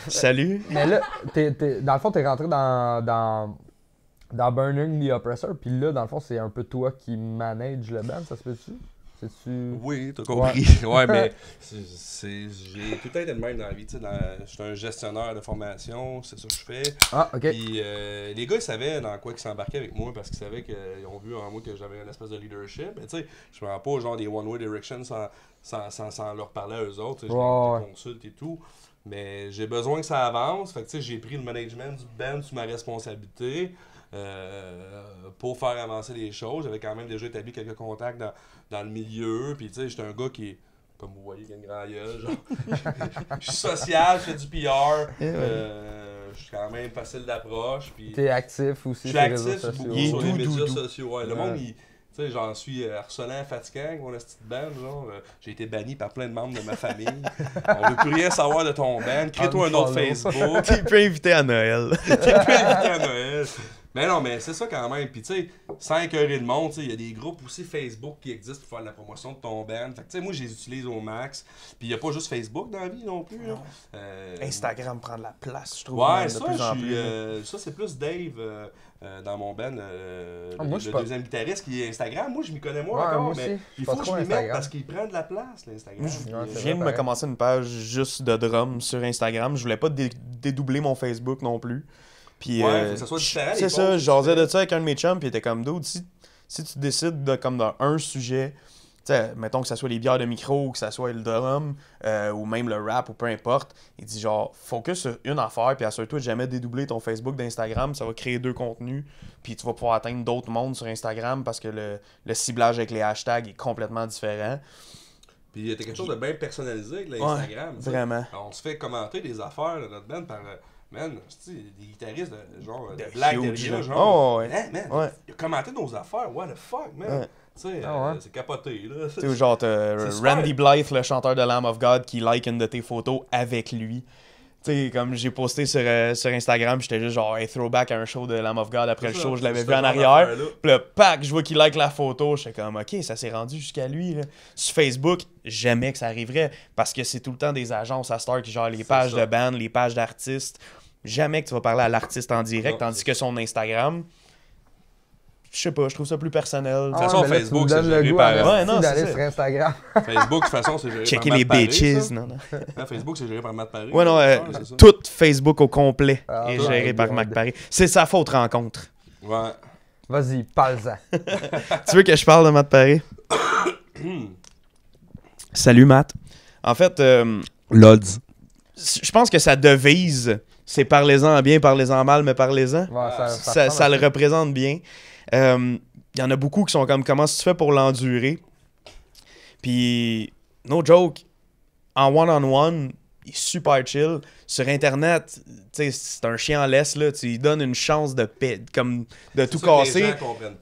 Salut. Mais là, dans le fond, t'es rentré dans Burning the Oppressor, puis là, dans le fond, c'est un peu toi qui manage le band, ça se peut-tu? C'est-tu... Oui, t'as compris. Ouais, mais j'ai tout le temps été de même dans la vie. Je suis un gestionnaire de formation, c'est ça que je fais. Ah, ok. Puis les gars, ils savaient dans quoi ils s'embarquaient avec moi parce qu'ils savaient qu'ils ont vu en moi que j'avais une espèce de leadership. Mais tu sais, je me rends pas genre des one-way directions sans leur parler à eux autres. Je les consulte et tout. Mais j'ai besoin que ça avance. Fait que tu sais, j'ai pris le management du band sous ma responsabilité. Pour faire avancer les choses. J'avais quand même déjà établi quelques contacts dans le milieu. Puis tu sais, j'étais un gars qui est, comme vous voyez, qui a une grande gueule. Genre, je suis social, je fais du PR. Je suis quand même facile d'approche. Puis T'es actif aussi je suis sur les réseaux actif sociaux. sur les médias doux. sociaux. Ouais, le Ouais. monde, tu sais, j'en suis harcelant, fatigant avec mon petite band. Genre, j'ai été banni par plein de membres de ma famille. On veut plus rien savoir de ton band. Crée-toi un autre Unfollow. Facebook. Tu peux inviter à Noël. Qui peut inviter à Noël. Mais non, mais c'est ça quand même. Puis tu sais, sans écœurer le monde, il y a des groupes aussi Facebook qui existent pour faire la promotion de ton band. Fait que tu sais, moi, je les utilise au max. Puis il n'y a pas juste Facebook dans la vie non plus. Là. Instagram prend de la place, je trouve. Ouais, man, de ça, plus en plus. ça c'est plus Dave dans mon band, moi, je suis le pas- deuxième guitariste qui est Instagram. Moi, je m'y connais moins Ouais, encore, moi aussi. mais Je suis il pas faut que je trop m'y mette Instagram. parce qu'il prend de la place, l'Instagram. Ouais, Puis, c'est Je viens de me pareil. commencer une page juste de drum sur Instagram. Je voulais pas dédoubler mon Facebook non plus. Puis, Ouais, faut que ça soit différent, les C'est ça, posts, je jasais c'est- de ça avec un de mes chums, puis il était comme d'autres. Si tu décides de, comme dans un sujet, tu sais, mettons que ça soit les bières de micro, ou que ça soit le drum, ou même le rap, ou peu importe, il dit genre, focus sur une affaire, puis assure-toi de jamais dédoubler ton Facebook d'Instagram, ça va créer 2 contenus, puis tu vas pouvoir atteindre d'autres mondes sur Instagram parce que le ciblage avec les hashtags est complètement différent. Puis il y a quelque chose de bien personnalisé avec l'Instagram. tu sais. Vraiment. On se fait commenter des affaires de notre band par man, tu sais, des guitaristes de genre de De Black huge, Dahlia, là. genre. Oh, ouais. Hein, man, Ouais. il a commenté nos affaires, what the fuck, man. Ouais. Tu sais, Ah ouais. c'est capoté, là. Tu sais, genre, t'as C'est super. Randy Blythe, le chanteur de Lamb of God, qui like une de tes photos avec lui. Tu sais, comme j'ai posté sur Instagram, j'étais juste genre, hey, throwback à un show de Lamb of God. Après le show, je l'avais C'est vu en ce genre arrière. d'affaire-là. Puis là, pack, je vois qu'il like la photo. J'étais comme, ok, ça s'est rendu jusqu'à lui. Là. Sur Facebook, jamais que ça arriverait. Parce que c'est tout le temps des agences à Star qui gèrent les C'est pages ça. de band, les pages d'artistes. Jamais que tu vas parler à l'artiste en direct. Non, Tandis c'est que son Instagram, je sais pas, je trouve ça plus personnel. De toute façon, Ah, ben là, Facebook, tu me c'est donnes le géré goût par- à Ouais, non, d'aller c'est ça. sur Instagram. Facebook, de toute façon, c'est géré Checker par les Matt Paré, bitches. ça. Non, non. Hein, Facebook, c'est géré par Matt Paré. Ouais, non, c'est ça. tout Facebook au complet Ah, est my géré par God. Mac Paré. C'est sa faute rencontre. Ouais. Vas-y, parle-en. Tu veux que je parle de Matt Paré? Salut Matt. En fait, Lods. je pense que sa devise, c'est parlez-en bien, parlez-en mal, mais parlez-en. Ouais, Ça ressemble le à ça. représente bien. Il y en a beaucoup qui sont comme comment tu fais pour l'endurer. Puis, no joke, en one-on-one, il est super chill. Sur Internet, tu sais, c'est un chien en laisse, là. Tu lui donnes une chance de comme de tout casser.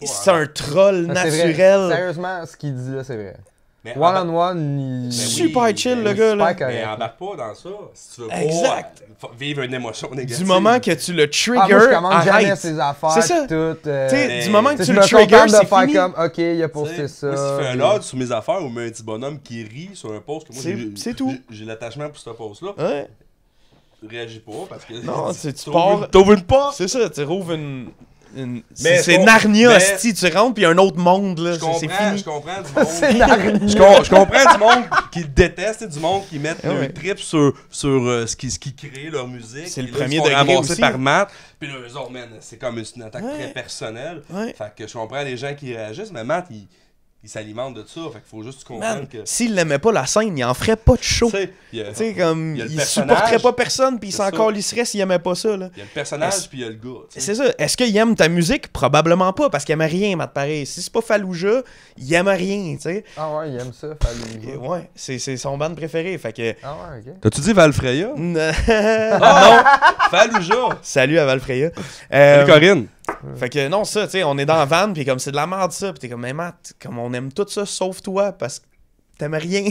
C'est un troll Mais c'est vrai. naturel. Sérieusement, ce qu'il dit là, c'est vrai. Mais One-on-one, il... Ben oui, Super chill, ben le oui, gars, là. super Mais correct. embarque pas dans ça si tu veux Exact. pas vivre une émotion négative. Du moment que tu le Ah, trigger, moi, je commande jamais arrête. ses affaires, C'est ça. tout. Tu sais, Mais- du moment que Tu sais, tu je le me trigger, contente de c'est faire fini. comme, ok, il a Tu posté sais, ça. moi, si tu fais un puis- load sur mes affaires ou mets un petit bonhomme qui rit sur un post que moi C'est tout. J'ai l'attachement pour ce post-là. Ouais. Réagis pas parce que Non, tu t'ouvres pars- t'ouvres une porte. C'est ça, tu rouvres c'est Narnia, asti, tu rentres puis un autre monde là, c'est fini. Je comprends du monde. C'est Narnia. Je comprends du monde qui le déteste, du monde qui met un trip sur ce qu'ils créent, leur musique. C'est le là, premier ils se font degré ramasser aussi. par Matt. Puis là, eux autres, man, c'est comme une attaque Ouais. très personnelle. Ouais. Fait que je comprends les gens qui réagissent, mais Matt, il s'alimente de ça. Fait qu'il faut juste comprendre Man, que. s'il l'aimait pas la scène, il en ferait pas de show. Tu sais, il y a Tu sais, comme, il y a le il personnage, supporterait pas personne, puis il c'est s'en ça. calisserait s'il aimait pas ça, là. le personnage, puis il y a le gars. tu sais. C'est ça. Est-ce qu'il aime ta musique? Probablement pas, parce qu'il aime rien, Matt Pareil. Si c'est pas Fallujah, il aime rien, tu sais. Ah ouais, il aime ça, Et Fallujah. ouais, c'est son band préféré, fait que... Ah ouais, ok. T'as-tu dit Valfreya? non. Fallujah! Salut à Valfreya. Salut Corinne! Fait que non, ça, tu sais, on est dans la van, puis comme c'est de la merde, ça. Puis t'es comme, mais Matt, comme on aime tout ça, sauf toi, parce que t'aimes rien.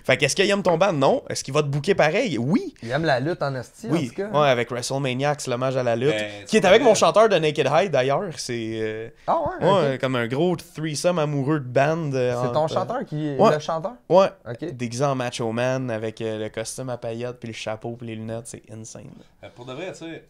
Fait que est-ce qu'il aime ton band? Non. Est-ce qu'il va te booker pareil? Oui. Il aime la lutte en esti, en Oui. tout cas. Ouais, avec WrestleManiacs, l'hommage à la lutte. Ben, Qui est c'est avec vrai. mon chanteur de Naked High, d'ailleurs. C'est Ah ouais, ouais, ok. comme un gros threesome amoureux de band. C'est ton chanteur qui est Ouais. le chanteur? Ouais. Ok. Déguisé en Macho Man avec le costume à paillettes, puis le chapeau, puis les lunettes. C'est insane. Pour de vrai, tu sais,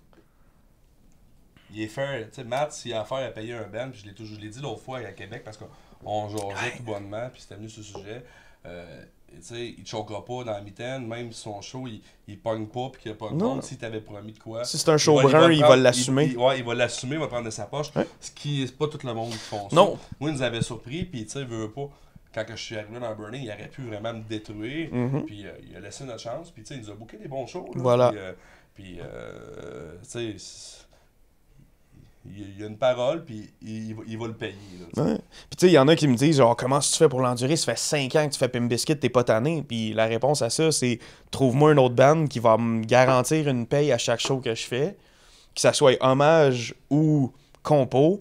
il est fair. Tu sais, Matt, s'il a affaire à payer un band, puis je l'ai dit l'autre fois à Québec parce qu'on jasait tout bonnement, puis c'était venu sur le sujet. Tu sais, il te choquera pas dans la mitaine, même si son show, il pogne pas, puis qu'il n'y a pas de Non. compte. Si t'avais promis de quoi. Si c'est un show brun, il va l'assumer. Ouais, il va l'assumer, il va prendre de sa poche. Ouais. Ce qui est pas tout le monde qui font ça. Non. Moi, il nous avait surpris, puis tu sais, veut pas. Quand je suis arrivé dans Burning, il aurait pu vraiment me détruire. Mhm. Puis il a laissé notre chance. Puis tu sais, il nous a booké des bons shows. Là, Voilà. Puis tu sais, il y a une parole, puis il va le payer. Là, tu sais. Ouais. Puis tu sais, il y en a qui me disent genre comment tu fais pour l'endurer, ça fait 5 ans que tu fais Pimp Biscuit, t'es pas tanné. Puis la réponse à ça, c'est trouve-moi une autre band qui va me garantir une paye à chaque show que je fais, que ça soit hommage ou compo,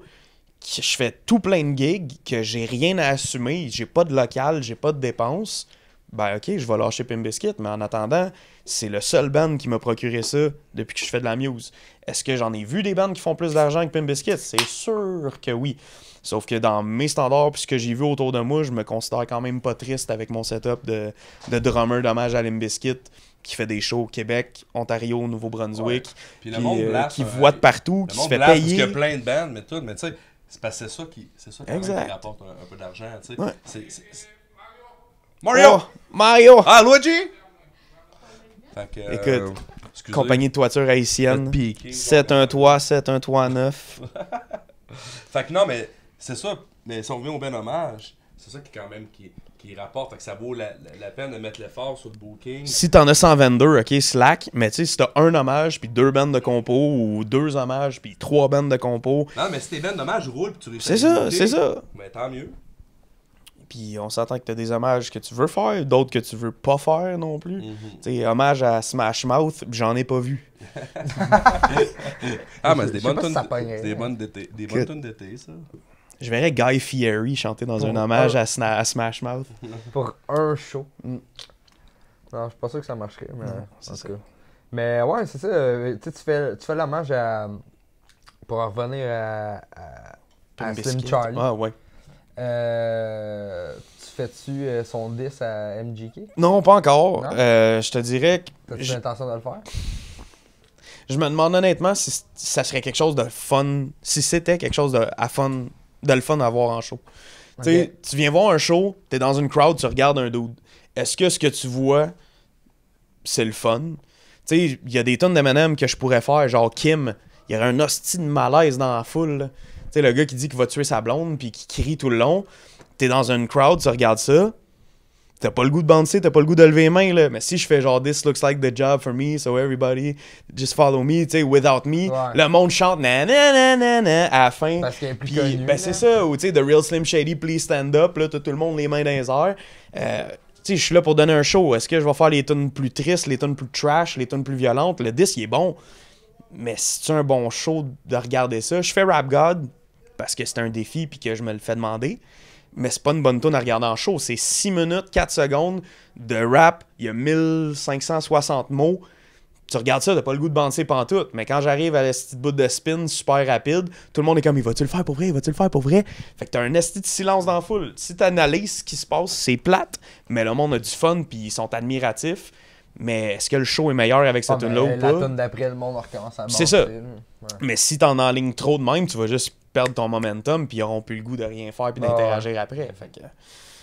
que je fais tout plein de gigs, que j'ai rien à assumer, j'ai pas de local, j'ai pas de dépenses. Ben ok, je vais lâcher Pimp Biscuit, mais en attendant, c'est le seul band qui m'a procuré ça depuis que je fais de la muse. Est-ce que j'en ai vu des bands qui font plus d'argent que Pimp Biscuit? C'est sûr que oui. Sauf que dans mes standards, puis ce que j'ai vu autour de moi, je me considère quand même pas triste avec mon setup de drummer d'hommage à Limp Bizkit qui fait des shows au Québec, Ontario, Nouveau-Brunswick, Puis le monde blast, qui voit de partout, le qui se monde fait blast, parce payer. qu'il y a plein de bands, mais tout. Mais tu sais, c'est parce que c'est ça qui Exact. rapporte un peu d'argent. Tu sais. Ouais. C'est- Mario! Oh, Mario! Ah, Luigi! Fait que, Écoute, excusez, compagnie de toiture haïtienne. votre piqué, 713, 713 Fait que non, mais c'est ça. Mais si on revient au ben hommage, c'est ça qui quand même qui rapporte. Fait que ça vaut la peine de mettre l'effort sur le booking. Si t'en as 122, ok, slack, mais tu sais, si t'as un hommage puis 2 bandes de compo ou 2 hommages puis 3 bandes de compo, Non, mais si tes ben d'hommage roulent puis tu réussis c'est à les ça, booker, c'est ça. Mais tant mieux. Puis on s'entend que t'as des hommages que tu veux faire, d'autres que tu veux pas faire non plus. Mhm. Tu sais, hommage à Smash Mouth, j'en ai pas vu. Ah, mais c'est des Je sais bonnes pas si tunes. ça pognerait. C'est des bonnes d'été. Des bonnes tunes d'été, ça. Je verrais Guy Fieri chanter dans un Pour hommage un- à Smash Mouth. Pour un show. Mm. Non, je suis pas sûr que ça marcherait, mais Non, c'est en ça. tout cas. Mais ouais, c'est ça. Tu sais, tu fais l'hommage à. Pour en revenir à Pimp Slim Bizkit. Charlie. Ah ouais. Tu fais-tu son 10 à MGK? Non, pas encore. Non? Je te dirais que T'as-tu je, l'intention de le faire? je me demande honnêtement si ça serait quelque chose de fun, si c'était quelque chose de le fun à voir en show. Tu sais, tu viens voir un show, t'es dans une crowd, tu regardes un dude. Est-ce que ce que tu vois, c'est le fun? Tu sais, il y a des tonnes d'M&M que je pourrais faire, genre Kim, il y aurait un hostie de malaise dans la foule, là. Tu sais, le gars qui dit qu'il va tuer sa blonde puis qui crie tout le long. T'es dans une crowd, tu regardes ça. T'as pas le goût de bouncer, t'as pas le goût de lever les mains, là. Mais si je fais genre « This looks like the job for me, so everybody just follow me », tu sais, « Without me Ouais. le monde chante « na na na na na » à la fin. Parce qu'elle est plus Puis, connue. ben là. c'est ça, ou tu sais, The Real Slim Shady, Please Stand Up, là, t'as tout le monde les mains dans les airs. Tu sais, je suis là pour donner un show. Est-ce que je vais faire les tunes plus tristes, les tunes plus trash, les tunes plus violentes? Le disque, il est bon. Mais si tu as un bon show de regarder ça, je fais Rap God parce que c'est un défi puis que je me le fais demander. Mais c'est pas une bonne tune à regarder en show. C'est 6 minutes, 4 secondes de rap. Il y a 1560 mots. Tu regardes ça, t'as pas le goût de bouncer pantoute. Mais quand j'arrive à la petite bout de spin super rapide, tout le monde est comme « Il va-tu le faire pour vrai? Il va-tu le faire pour vrai? » Fait que t'as un esti de silence dans la foule. Si t'analyses ce qui se passe, c'est plate. Mais le monde a du fun puis ils sont admiratifs. Mais est-ce que le show est meilleur avec cette Ah, tune-là mais ou la pas? tune d'après, le monde recommence à C'est ça. bouncer, là. Mais si t'en enlignes trop de même, tu vas juste perdre ton momentum, puis ils auront plus le goût de rien faire puis d'interagir après. Fait que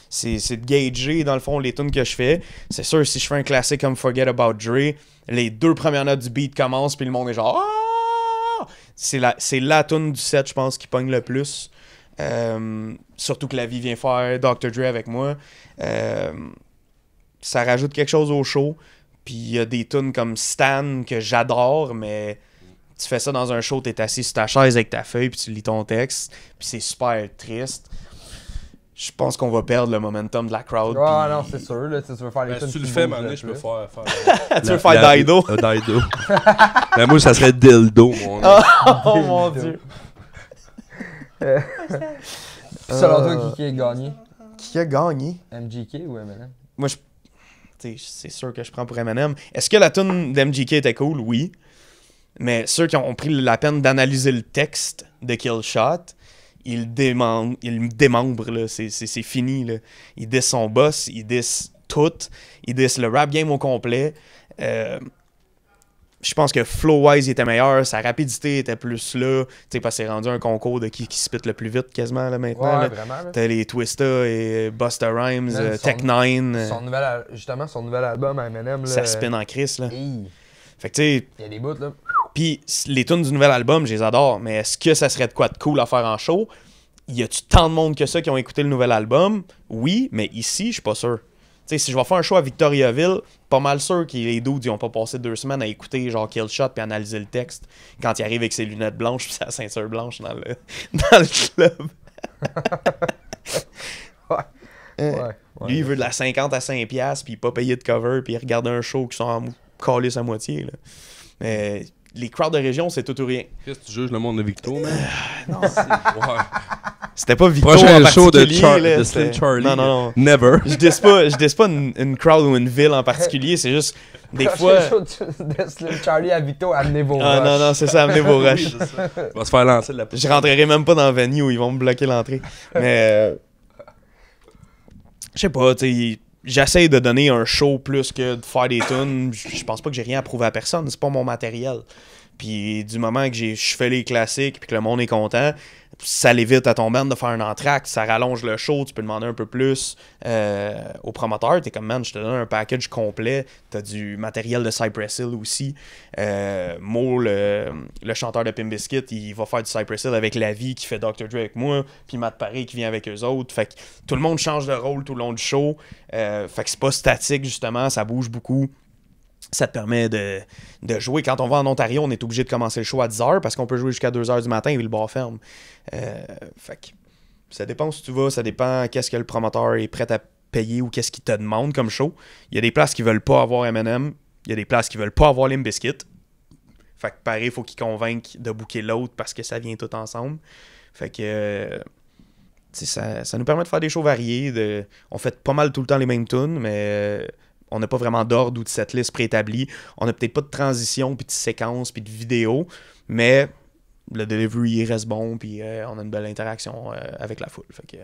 c'est de gager, dans le fond, les tunes que je fais. C'est sûr, si je fais un classique comme Forget About Dre, les 2 premières notes du beat commencent, puis le monde est genre ah! C'est la tune du set, je pense, qui pogne le plus. Surtout que la vie vient faire Dr. Dre avec moi. Ça rajoute quelque chose au show. Puis il y a des tunes comme Stan que j'adore, mais tu fais ça dans un show, t'es assis sur ta chaise avec ta feuille, puis tu lis ton texte, puis c'est super triste. Je pense qu'on va perdre le momentum de la crowd. Ah pis... non, c'est sûr. Là, tu veux faire les Si tu le fais, maintenant, je peux faire. Tu veux faire Dido? Dido. Ben, moi, ça serait Dildo, mon Oh mon dieu. Selon toi, qui a gagné? Qui a gagné? MGK ou Eminem? Moi, c'est sûr que je prends pour Eminem. Est-ce que la tune d'MGK était cool? Oui. Mais ceux qui ont pris la peine d'analyser le texte de Killshot, ils me démembrent, là. C'est fini, là. Ils disent son boss, ils disent tout, ils disent le rap game au complet. Je pense que flow-wise, il était meilleur, sa rapidité était plus là. Tu sais, parce que c'est rendu un concours de qui spit le plus vite quasiment, là, maintenant. Ouais, là. vraiment. Là. T'as les Twista et Busta Rhymes, Tech9. Son nouvel album à Eminem, là. Ça spin en crise, là. Hey. Fait que, tu sais... Il y a des bouts, là. Puis les tunes du nouvel album, je les adore, mais est-ce que ça serait de quoi de cool à faire en show? Y a-tu tant de monde que ça qui ont écouté le nouvel album? Oui, mais ici, je suis pas sûr. Tu sais, si je vais faire un show à Victoriaville, pas mal sûr que les dudes, ils ont pas passé 2 semaines à écouter genre Killshot puis analyser le texte quand il arrive avec ses lunettes blanches puis sa ceinture blanche dans le club. Lui, il veut de la 50 à 5$ puis il pas payé de cover puis il regarde un show qui sont en calisse à moitié. Là. Mais les crowds de région, c'est tout ou rien. Qu'est-ce que tu juges le monde de Victo, man? Non, Ouais. c'était pas Victo Prochain en show de, particulier. Là, de Slim Charlie. Non. Never. Je dis pas une crowd ou une ville en particulier, c'est juste des fois... De Slim Charlie à Vito, amenez vos Ah rushs. non, c'est ça, amenez vos Oui, rushs. c'est ça. On va se faire lancer de la Je rentrerai même pas dans le venue où ils vont me bloquer l'entrée. Mais... je sais pas, tu sais... J'essaie de donner un show plus que de faire des tunes. Je pense pas que j'ai rien à prouver à personne. C'est pas mon matériel. Puis du moment que je fais les classiques puis que le monde est content, ça l'évite à ton band de faire un entracte, ça rallonge le show, tu peux demander un peu plus au promoteur. T'es comme, man, je te donne un package complet. T'as du matériel de Cypress Hill aussi. Mo, le chanteur de Pimp Bizkit, il va faire du Cypress Hill avec Lavi qui fait Dr. Dre avec moi, puis Matt Paré qui vient avec eux autres. Fait que tout le monde change de rôle tout le long du show. Fait que c'est pas statique, justement, ça bouge beaucoup. Ça te permet de jouer. Quand on va en Ontario, on est obligé de commencer le show à 10h parce qu'on peut jouer jusqu'à 2h du matin et le bar ferme. Fait que ça dépend où tu vas, ça dépend qu'est-ce que le promoteur est prêt à payer ou qu'est-ce qu'il te demande comme show. Il y a des places qui veulent pas avoir Eminem, il y a des places qui veulent pas avoir Limp Bizkit. Fait que pareil, il faut qu'ils convainquent de booker l'autre parce que ça vient tout ensemble. Fait que ça nous permet de faire des shows variés. On fait pas mal tout le temps les mêmes tunes, mais... on n'a pas vraiment d'ordre ou de setlist préétabli. On n'a peut-être pas de transition, puis de séquence, puis de vidéo, mais le delivery il reste bon, puis on a une belle interaction avec la foule. Fait que,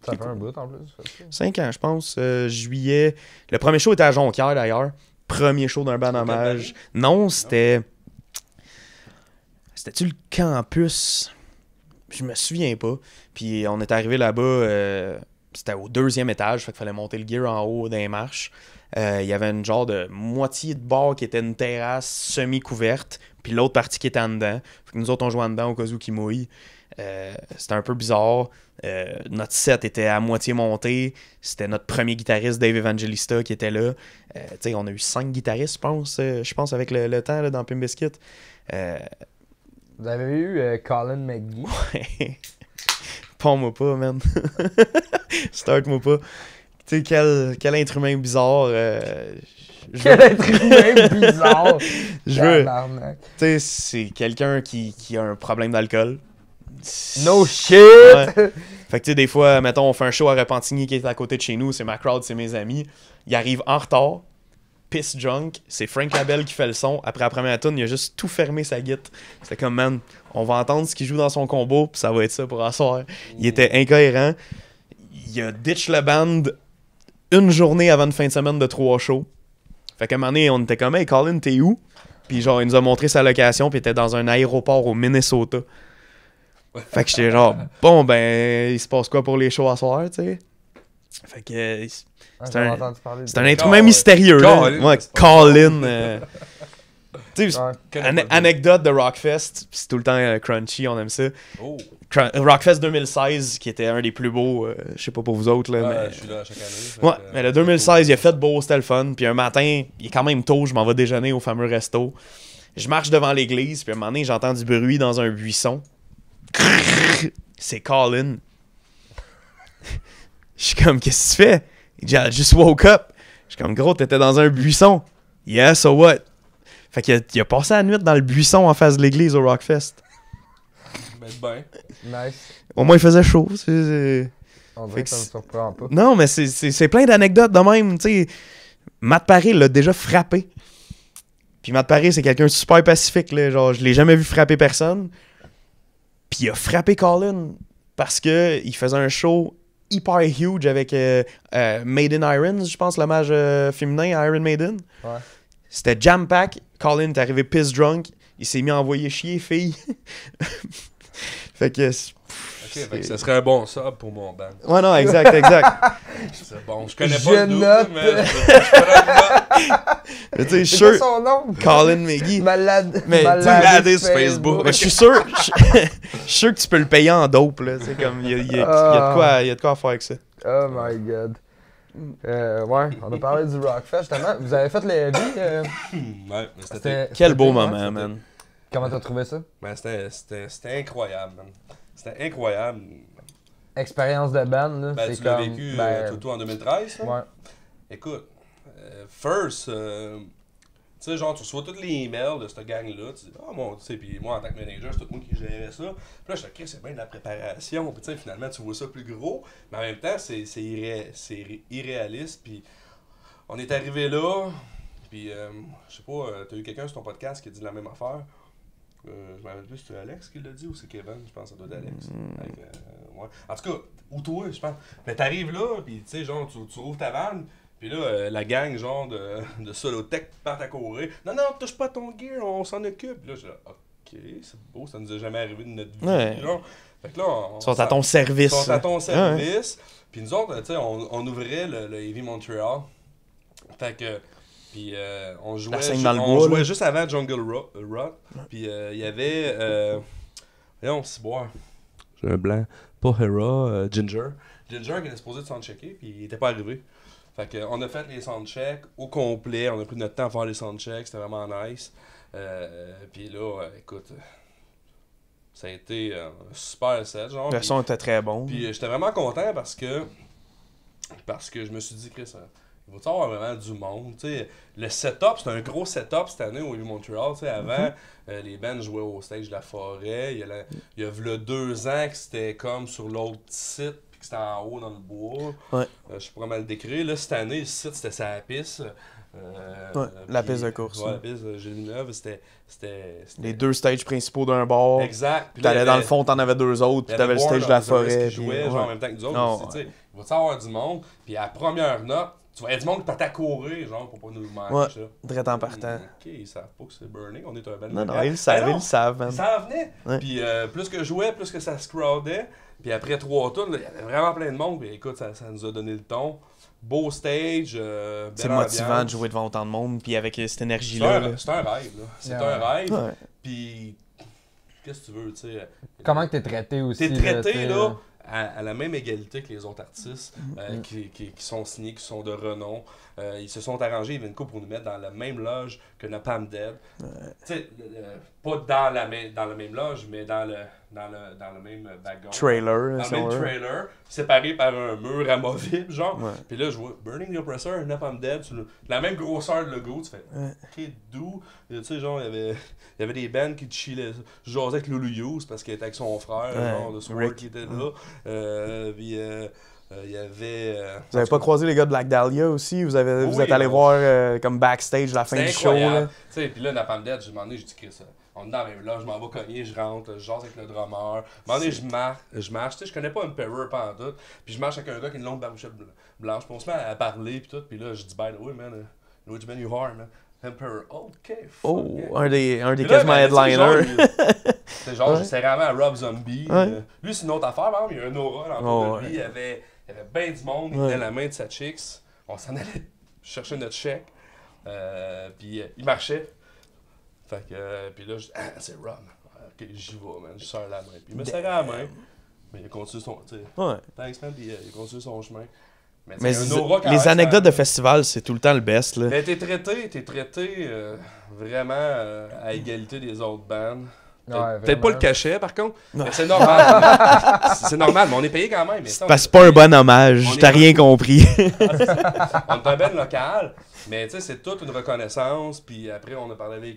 Ça fait un bout en plus. 5 ans, je pense. Juillet. Le premier show était à Jonquière, d'ailleurs. Premier show d'un band hommage. Non, c'était... C'était-tu le campus? Je me souviens pas. Puis on est arrivé là-bas... c'était au 2e étage, fait qu'il fallait monter le gear en haut des marches. Il y avait une genre de moitié de bar qui était une terrasse semi-couverte, puis l'autre partie qui était en dedans. Fait que nous autres, on jouait en dedans au cas où qu'il mouille. C'était un peu bizarre. Notre set était à moitié monté. C'était notre premier guitariste, Dave Evangelista, qui était là. On a eu 5 guitaristes, je pense avec le temps là, dans Pimp Bizkit. Vous avez eu Colin McGee. Ouais. Pends-moi pas, man. Start-moi pas. Tu sais, quel être humain bizarre. Quel être humain bizarre. Je veux. Tabarnak. Tu sais, c'est quelqu'un qui a un problème d'alcool. No shit! Ouais. Fait que tu sais, des fois, mettons, on fait un show à Repentigny qui est à côté de chez nous, c'est ma crowd, c'est mes amis. Il arrive en retard, piss drunk, c'est Frank Labelle qui fait le son. Après la première tune, il a juste tout fermé sa guitare. C'était comme, man, on va entendre ce qu'il joue dans son combo, puis ça va être ça pour asseoir. Il était incohérent. Il a ditch le band une journée avant une fin de semaine de 3 shows. Fait qu'à un moment donné, on était comme, hey Colin, t'es où? Puis genre, il nous a montré sa location, puis il était dans un aéroport au Minnesota. Fait que j'étais genre, bon, ben, il se passe quoi pour les shows à soir, tu sais? Fait que c'est un être humain mystérieux, là. Ouais, Colin. Tu sais, anecdote de Rockfest, c'est tout le temps crunchy, on aime ça. Oh. Rockfest 2016, qui était un des plus beaux, je sais pas pour vous autres, là, mais... Je suis là chaque année. Ouais, mais le 2016, il a fait beau, c'était le fun. Puis un matin, il est quand même tôt, je m'en vais déjeuner au fameux resto. Je marche devant l'église, puis à un moment donné, j'entends du bruit dans un buisson. C'est Colin. Je suis comme, qu'est-ce que tu fais? Il dit, I just woke up. Je suis comme, gros, t'étais dans un buisson. Yeah, so what? Fait qu'il a passé la nuit dans le buisson en face de l'église au Rockfest. Ben. Nice. Au moins, il faisait chaud. On dirait que ça me surprend pas. Non, mais c'est plein d'anecdotes de même. Tu sais, Matt Paré l'a déjà frappé. Puis Matt Paré, c'est quelqu'un de super pacifique. Là. Genre, je l'ai jamais vu frapper personne. Puis il a frappé Colin parce que il faisait un show hyper huge avec Maiden Irons, je pense, le mage féminin Iron Maiden. Ouais. C'était jam-pack. Colin est arrivé piss drunk. Il s'est mis à envoyer chier, fille. Fait que... Fait que ça serait un bon sub pour mon band. Ouais, non, exact. C'est bon. Je connais pas le note. double, mais je Tu sais, C'est sûr, quoi son nom? Colin McGee. Malade. Mais Malade sur Facebook. Mais je suis sûr que tu peux le payer en dope, là. C'est comme, il y a de quoi faire avec ça. Oh my god. Ouais, on a parlé du Rockfest justement. Vous avez fait le heavy. Ouais, mais c'était Quel beau ouais, moment, man. Comment t'as trouvé ça? ben, c'était incroyable, man. C'était incroyable. Expérience de band, là. Ben, c'est tu l'as comme. vécu ben, tout en 2013, là? Ouais. Écoute, first, tu sais, genre, tu reçois tous les emails de cette gang-là, tu dis, ah, bon, tu sais, puis moi, en tant que manager, c'est tout le monde qui gérait ça. Puis là, je dis, ok, c'est bien de la préparation, puis tu sais, finalement, tu vois ça plus gros, mais en même temps, c'est irréaliste, puis on est arrivé là, puis, je sais pas, t'as eu quelqu'un sur ton podcast qui a dit la même affaire. Je me rappelle plus si c'est Alex qui l'a dit ou c'est Kevin, je pense que ça doit être Alex. Avec, ouais. En tout cas, ou toi, je pense. Mais t'arrives là, puis tu sais, genre, tu ouvres ta vanne, puis là, la gang, genre, de Solotech part à courir. Non, touche pas ton gear, on s'en occupe. Puis là, je dis, ok, c'est beau, ça nous a jamais arrivé de notre vie. Ouais. Genre. Fait que là, Ils sont à ton service. Ils sont à ton service. Puis nous autres, tu sais, on ouvrait le Heavy Montreal. Fait que. Puis on jouait, jouait juste avant Jungle Rock. Puis il y avait. Voyons, c'est boire. J'ai un blanc. Pas Hera, Ginger. Ginger qui était supposé de soundchecker, puis il était pas arrivé. Fait que on a fait les soundchecks au complet. On a pris notre temps à faire les soundchecks. C'était vraiment nice. Puis là, écoute. Ça a été un super set, genre. Le son était très bon. Puis j'étais vraiment content parce que je me suis dit, Chris, il va y avoir vraiment du monde. T'sais, le setup, c'était un gros setup cette année au Heavy Montreal. Avant, les bands jouaient au stage de la forêt. Il y a 2 ans que c'était comme sur l'autre site, puis que c'était en haut dans le bois. Ouais. Je pourrais mal le décrire. Là, cette année, le site, c'était sa piste. La piste de course. Ouais, la piste de Villeneuve, c'était les 2 stages principaux d'un bord. Exact. Puis t'allais dans le fond, t'en avais 2 autres, puis t'avais le stage de la forêt. Qui jouait, genre, en même temps que nous autres. Non, Il va y avoir du monde. Puis à la première note, tu vois, il y a du monde qui partait à courir, genre, pour pas nous manquer. Ouais, ça. direct en partant. Ok, ils savent pas que c'est Burning, on est un bel Non, ils le savent, man. Ils s'en venaient. Ouais. Puis plus que je jouais, plus que ça se crowdait. Puis après 3 tours, il y avait vraiment plein de monde. Puis écoute, ça nous a donné le ton. Beau stage, c'est belle motivant ambiance. de jouer devant autant de monde, puis avec cette énergie-là. C'est un rêve, là. C'est un rêve. Ouais. Puis, qu'est-ce que tu veux, tu sais. Comment que t'es traité aussi? T'es traité, là, à la même égalité que les autres artistes qui sont signés, qui sont de renom. Ils se sont arrangés, Evenco, pour nous mettre dans la même loge que Napalm Dead. Tu sais, pas dans la même loge, mais dans le même wagon. Trailer. Dans le même trailer, séparé par un mur amovible, genre. Ouais. Puis là, je vois Burning the Oppressor, Napalm Dead, sur la même grosseur de logo. Tu fais, ok, d'où? Tu sais, genre, il y avait des bands qui chillaient. Je jasais avec Lulu Hughes parce qu'il était avec son frère, genre, de Sword qui était là. Puis il y avait. Vous avez pas croisé les gars de Black Dahlia aussi? Vous êtes allé voir comme backstage la fin du show, là? Tu sais, puis là, Napalm Dead, j'ai demandé, j'ai dit que ça. On est dans la même là, je m'en vais cogner, je rentre, je jase avec le drummer. À un moment donné, je marche, tu sais, je connais pas un Emperor pendant tout. Puis je marche avec un gars qui a une longue barouchette blanche. Puis on se met à parler, puis tout. Puis là, je dis, by the way, man, Luigi Man, you are, man. Emperor, ok, fuck. Oh, yeah. un des Puis là, quasiment ben, tu sais, headliners. C'est genre, j'ai serré la main à Rob Zombie. Ouais. Lui, c'est une autre affaire, par exemple, il y a un aura l'entour de lui. Il y avait bien du monde, il Ouais. tenait la main de sa chicks. On s'en allait chercher notre chèque. Puis il marchait. Fait que, puis là, je dis, ah, c'est Rob. Ok, j'y vais, man. Je serre la main. Puis il me serrait la main. Mais il a continué son. Tu sais, Ouais. thanks, man. Puis il a continué son chemin. Mais, Mais un aura quand les même, anecdotes ça- de festival, c'est tout le temps le best. Là. Mais t'es traité vraiment à égalité des autres bands. Peut-être pas le cachet, par contre. Non. Mais c'est normal. C'est normal, mais on est payé quand même. Mais ça, Parce que c'est pas un bon hommage, on t'as est- rien compris. on est un band local, mais tu sais, c'est toute une reconnaissance. Puis après, on a parlé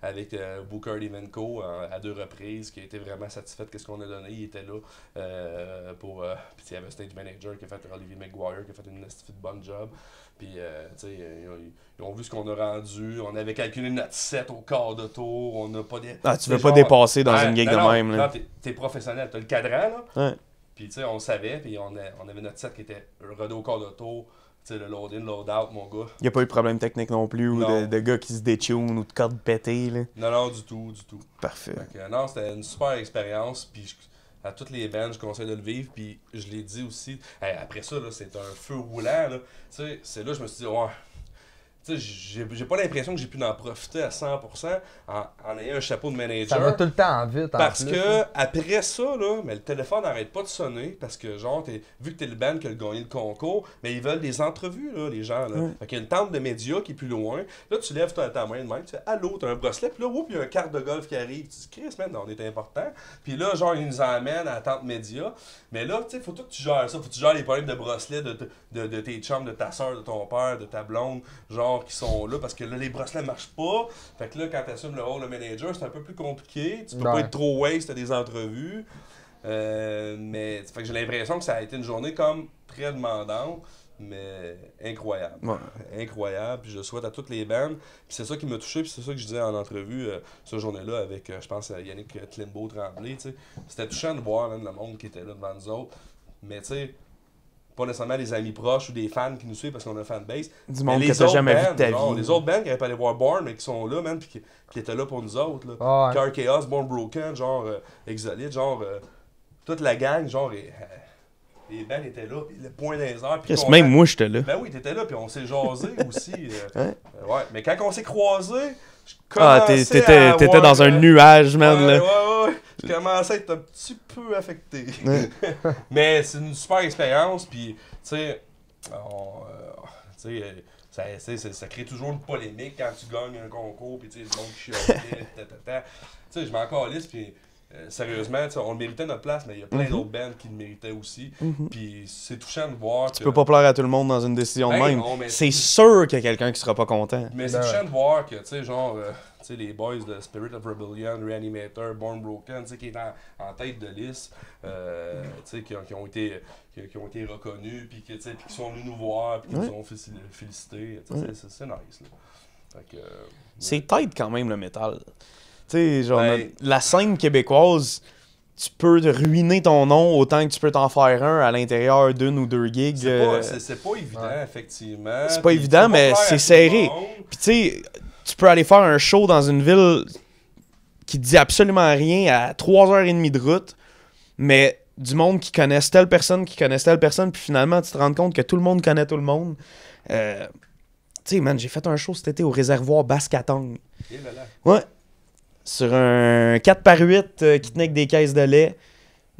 avec Booker Limenko à 2 reprises, qui a été vraiment satisfait de ce qu'on a donné. Il était là pour. Puis il y avait un stage manager qui a fait Olivier McGuire, qui a fait une bonne job. Puis, tu sais, ils ont vu ce qu'on a rendu. On avait calculé notre set au quart de tour. On n'a pas des. Ah, tu veux pas dépasser dans une gig de non, même. Là. Non, t'es professionnel. T'as le cadran, là. Ouais. Puis, tu sais, on savait. Puis, on avait notre set qui était rodé au quart de tour. Tu sais, le load-in, load-out, mon gars. Y a pas eu de problème technique non plus, ou Non. de gars qui se détunent, ou de cordes pétées. Là. Non, du tout. Parfait. Fait que, non, c'était une super expérience. Puis, à toutes les bands, je conseille de le vivre. Puis, je l'ai dit aussi. Hey, après ça, là, c'est un feu roulant, là. Tu sais, c'est là que je me suis dit, ouais. Tu sais, j'ai pas l'impression que j'ai pu en profiter à 100% en ayant un chapeau de manager. Ça va tout le temps vite, Parce en plus. que après ça, là, mais le téléphone n'arrête pas de sonner parce que genre, vu que t'es le band qui a gagné le concours, mais ils veulent des entrevues, là, les gens. Là. Ouais. Fait qu'il y a une tente de médias qui est plus loin. Là, tu lèves ta main de même, tu fais allô, t'as un bracelet, puis là, il y a un carte de golf qui arrive. Tu dis, Chris, man, on est important. Puis là, genre, ils nous emmènent à la tente média. Mais là, tu sais, faut tout que tu gères ça. Faut que tu gères les problèmes de bracelet de tes chums, de ta soeur, de ton père, de ta blonde, genre, qui sont là parce que là, les bracelets marchent pas. Fait que là, quand tu assumes le rôle de manager, c'est un peu plus compliqué. Tu peux pas Ouais. être trop waste à des entrevues. Mais fait que j'ai l'impression que ça a été une journée comme très demandante, mais incroyable. Ouais. Incroyable. Puis je souhaite à toutes les bandes. Puis c'est ça qui m'a touché, puis c'est ça que je disais en entrevue cette journée-là avec, je pense, Yannick Tlimbo-Tremblay. C'était touchant de voir le monde qui était là devant nous autres. Mais tu sais, pas nécessairement des amis proches ou des fans qui nous suivent parce qu'on a un fanbase. Du Mais monde les que t'as autres jamais vu bands, de ta genre, vie. les autres bands qui n'avaient pas allé voir Born, mais qui sont là, man, puis qui étaient là pour nous autres. Là. Ah ouais. Car Chaos, Born Broken, genre Exolite, genre toute la gang, genre les bands étaient là, puis le point des heures. Puis Même moi, j'étais là. Ben oui, t'étais là, puis on s'est jasé aussi. Hein? Ouais, mais quand on s'est croisés, je Ah, commençais t'étais dans un nuage, man. Là. Ouais. Je commençais à être un petit peu affecté. Ouais. Mais c'est une super expérience, puis tu sais, ça crée toujours une polémique quand tu gagnes un concours, puis tu sais, le monde qui chialait, Tu sais, je m'en calisse, puis sérieusement, tu sais, on le méritait notre place, mais il y a plein d'autres bands qui le méritaient aussi. Puis c'est touchant de voir Tu que... peux pas plaire à tout le monde dans une décision de Ben même. non, mais- C'est sûr qu'il y a quelqu'un qui sera pas content. Mais c'est Ben touchant de voir que, tu sais, genre, tu sais, les boys de Spirit of Rebellion, Reanimator, Born Broken, tu sais, qui est en tête de liste, tu sais, qui ont été reconnus, puis qui sont venus nous voir, puis qui nous ont félicités. Tu sais, c'est nice, là. Fait que, C'est tight quand même le métal. Tu sais, genre, Ben- la scène québécoise, tu peux te ruiner ton nom autant que tu peux t'en faire un à l'intérieur d'une ou deux gigs. c'est pas évident, effectivement. C'est pas Puis évident, tu peux pas mais plaire à c'est tout le serré. monde. Puis tu sais, tu peux aller faire un show dans une ville qui te dit absolument rien à 3h30 de route, mais du monde qui connaissent telle personne, puis finalement, tu te rends compte que tout le monde connaît tout le monde. Tu sais, man, j'ai fait un show cet été au réservoir Basse-Catong. Et voilà. Ouais. Sur un 4x8 qui tenait avec des caisses de lait,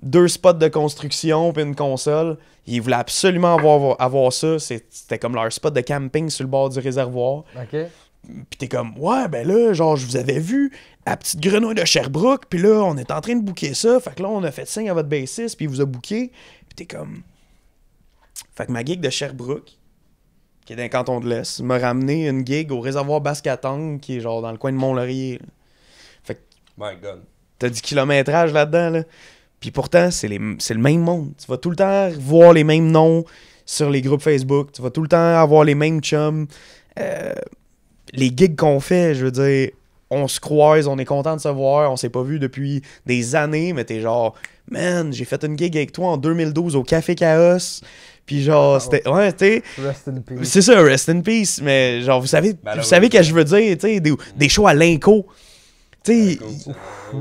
2 spots de construction puis une console. Ils voulaient absolument avoir ça. C'était comme leur spot de camping sur le bord du réservoir. OK. Puis t'es comme, ouais, ben là, genre, je vous avais vu à Petite Grenouille de Sherbrooke, puis là, on est en train de booker ça. Fait que là, on a fait signe à votre bassiste, puis il vous a booké. Puis t'es comme... Fait que ma gig de Sherbrooke, qui est dans le canton de l'Est, m'a ramené une gig au réservoir Basse-Catong, qui est genre dans le coin de Mont-Laurier. Là. My God. T'as du kilométrage là-dedans, là. Puis pourtant, c'est le même monde. Tu vas tout le temps voir les mêmes noms sur les groupes Facebook. Tu vas tout le temps avoir les mêmes chums. Les gigs qu'on fait, je veux dire, on se croise, on est content de se voir. On s'est pas vu depuis des années, mais t'es genre, man, j'ai fait une gig avec toi en 2012 au Café Chaos. Puis genre, c'était... Ouais, tu sais... Rest in peace. C'est ça, rest in peace. Mais genre, vous savez que je veux dire, tu sais, des shows à l'Inco. Tu sais,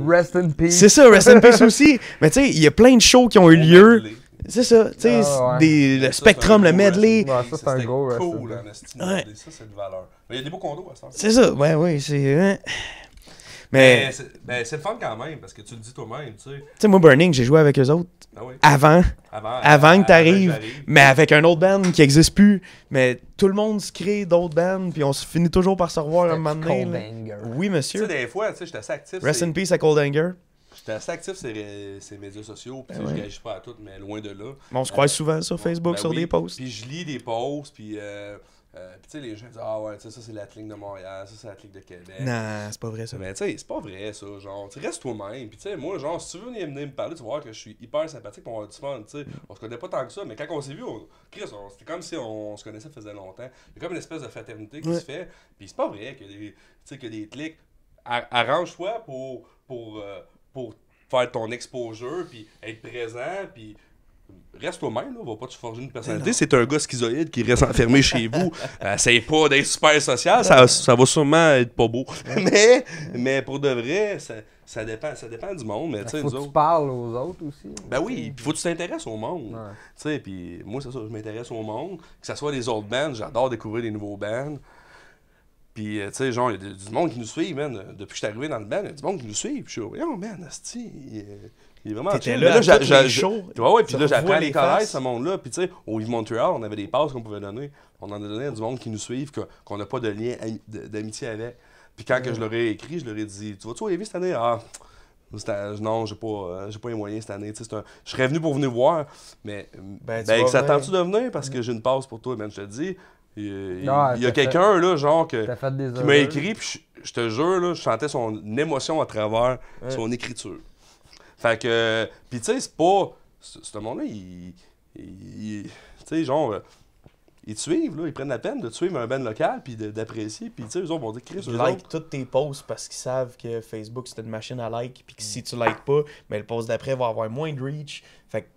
Rest in peace. c'est ça, rest in peace aussi. Mais tu sais, il y a plein de shows qui ont eu lieu. C'est ça, tu sais, Ah, ouais. le Spectrum, le medley. Ouais, ça, c'est un gros rest in cool, peace. ouais. Ça, c'est de valeur. Mais il y a des beaux condos à ça. C'est ça, ouais, c'est... hein. Mais, c'est le fun quand même, parce que tu le dis toi-même, tu sais. tu sais, moi, Burning, j'ai joué avec eux autres Ah oui. avant que t'arrives, j'arrive. mais avec un autre band qui n'existe plus. Mais tout le monde se crée d'autres bands, puis on se finit toujours par se revoir un moment donné. Cold là. Anger. Oui, Tu sais, monsieur. des fois, tu sais, j'étais assez actif. Rest in peace à Cold Anger. J'étais assez actif sur ces médias sociaux, puis tu sais, je réagis pas à tout, mais loin de là. On se croise souvent sur Facebook, Ben sur oui. des posts. Puis je lis des posts, puis tu sais, les gens disent ah ouais, tu sais, ça c'est l'Athletic de Montréal, ça c'est l'Athletic de Québec. Non, c'est pas vrai ça. Mais tu sais, c'est pas vrai ça, genre, tu restes toi-même. Puis tu sais, moi, genre, si tu veux venir me parler, tu vas voir que je suis hyper sympathique, pis on va avoir du fun, tu sais. On se connaît pas tant que ça, mais quand on s'est vu, c'était comme si on se connaissait faisait longtemps. Il y a comme une espèce de fraternité qui se fait, puis c'est pas vrai que des clics. Arrange-toi pour faire ton exposure, puis être présent, puis reste toi-même, là, va pas te forger une personnalité. C'est un gars schizoïde qui reste enfermé chez vous. Essaye pas d'être super social, ça va sûrement être pas beau. mais pour de vrai, ça dépend du monde. Mais tu sais, Faut nous que tu autres. parles aux autres aussi. Ben oui, puis faut que tu t'intéresses au monde. Ouais. Tu sais, puis moi, c'est ça, je m'intéresse au monde. Que ce soit des autres bands, j'adore découvrir des nouveaux bands. Puis, tu sais, genre, il y a du monde qui nous suit, man. Depuis que je suis arrivé dans le band, il y a du monde qui nous suit. Puis je suis là, oh man, asti, il est vraiment T'étais chill. là Mais à tous les shows. Ouais, puis Tu là, j'apprends revois à les les connaître, faces. ce monde-là. Puis, tu sais, au Yves Montréal, on avait des passes qu'on pouvait donner. On en a donné à du monde qui nous suivent, qu'on n'a pas de lien d'amitié avec. Puis, quand que je leur ai écrit, je leur ai dit, tu vas-tu au Lévis cette année? Ah, non, j'ai pas les moyens cette année. Tu sais, je serais venu pour venir voir, mais Ben, tu vas ça venir. tente-tu de venir? Parce que j'ai une passe pour toi, man, je te le dis. Il y Ah, a t'as quelqu'un, là, genre, T'as fait des qui m'a écrit, puis je te jure, là, je sentais son émotion à travers son écriture. Fait que, puis tu sais, c'est pas. Ce monde-là, tu sais, genre, ils te suivent, là, ils prennent la peine de te suivre un band local, puis d'apprécier, puis tu sais, eux autres vont dire, Chris, Ils eux like autres. toutes tes posts parce qu'ils savent que Facebook c'est une machine à like, puis que si tu likes pas, ben le post d'après va avoir moins de reach. Fait que,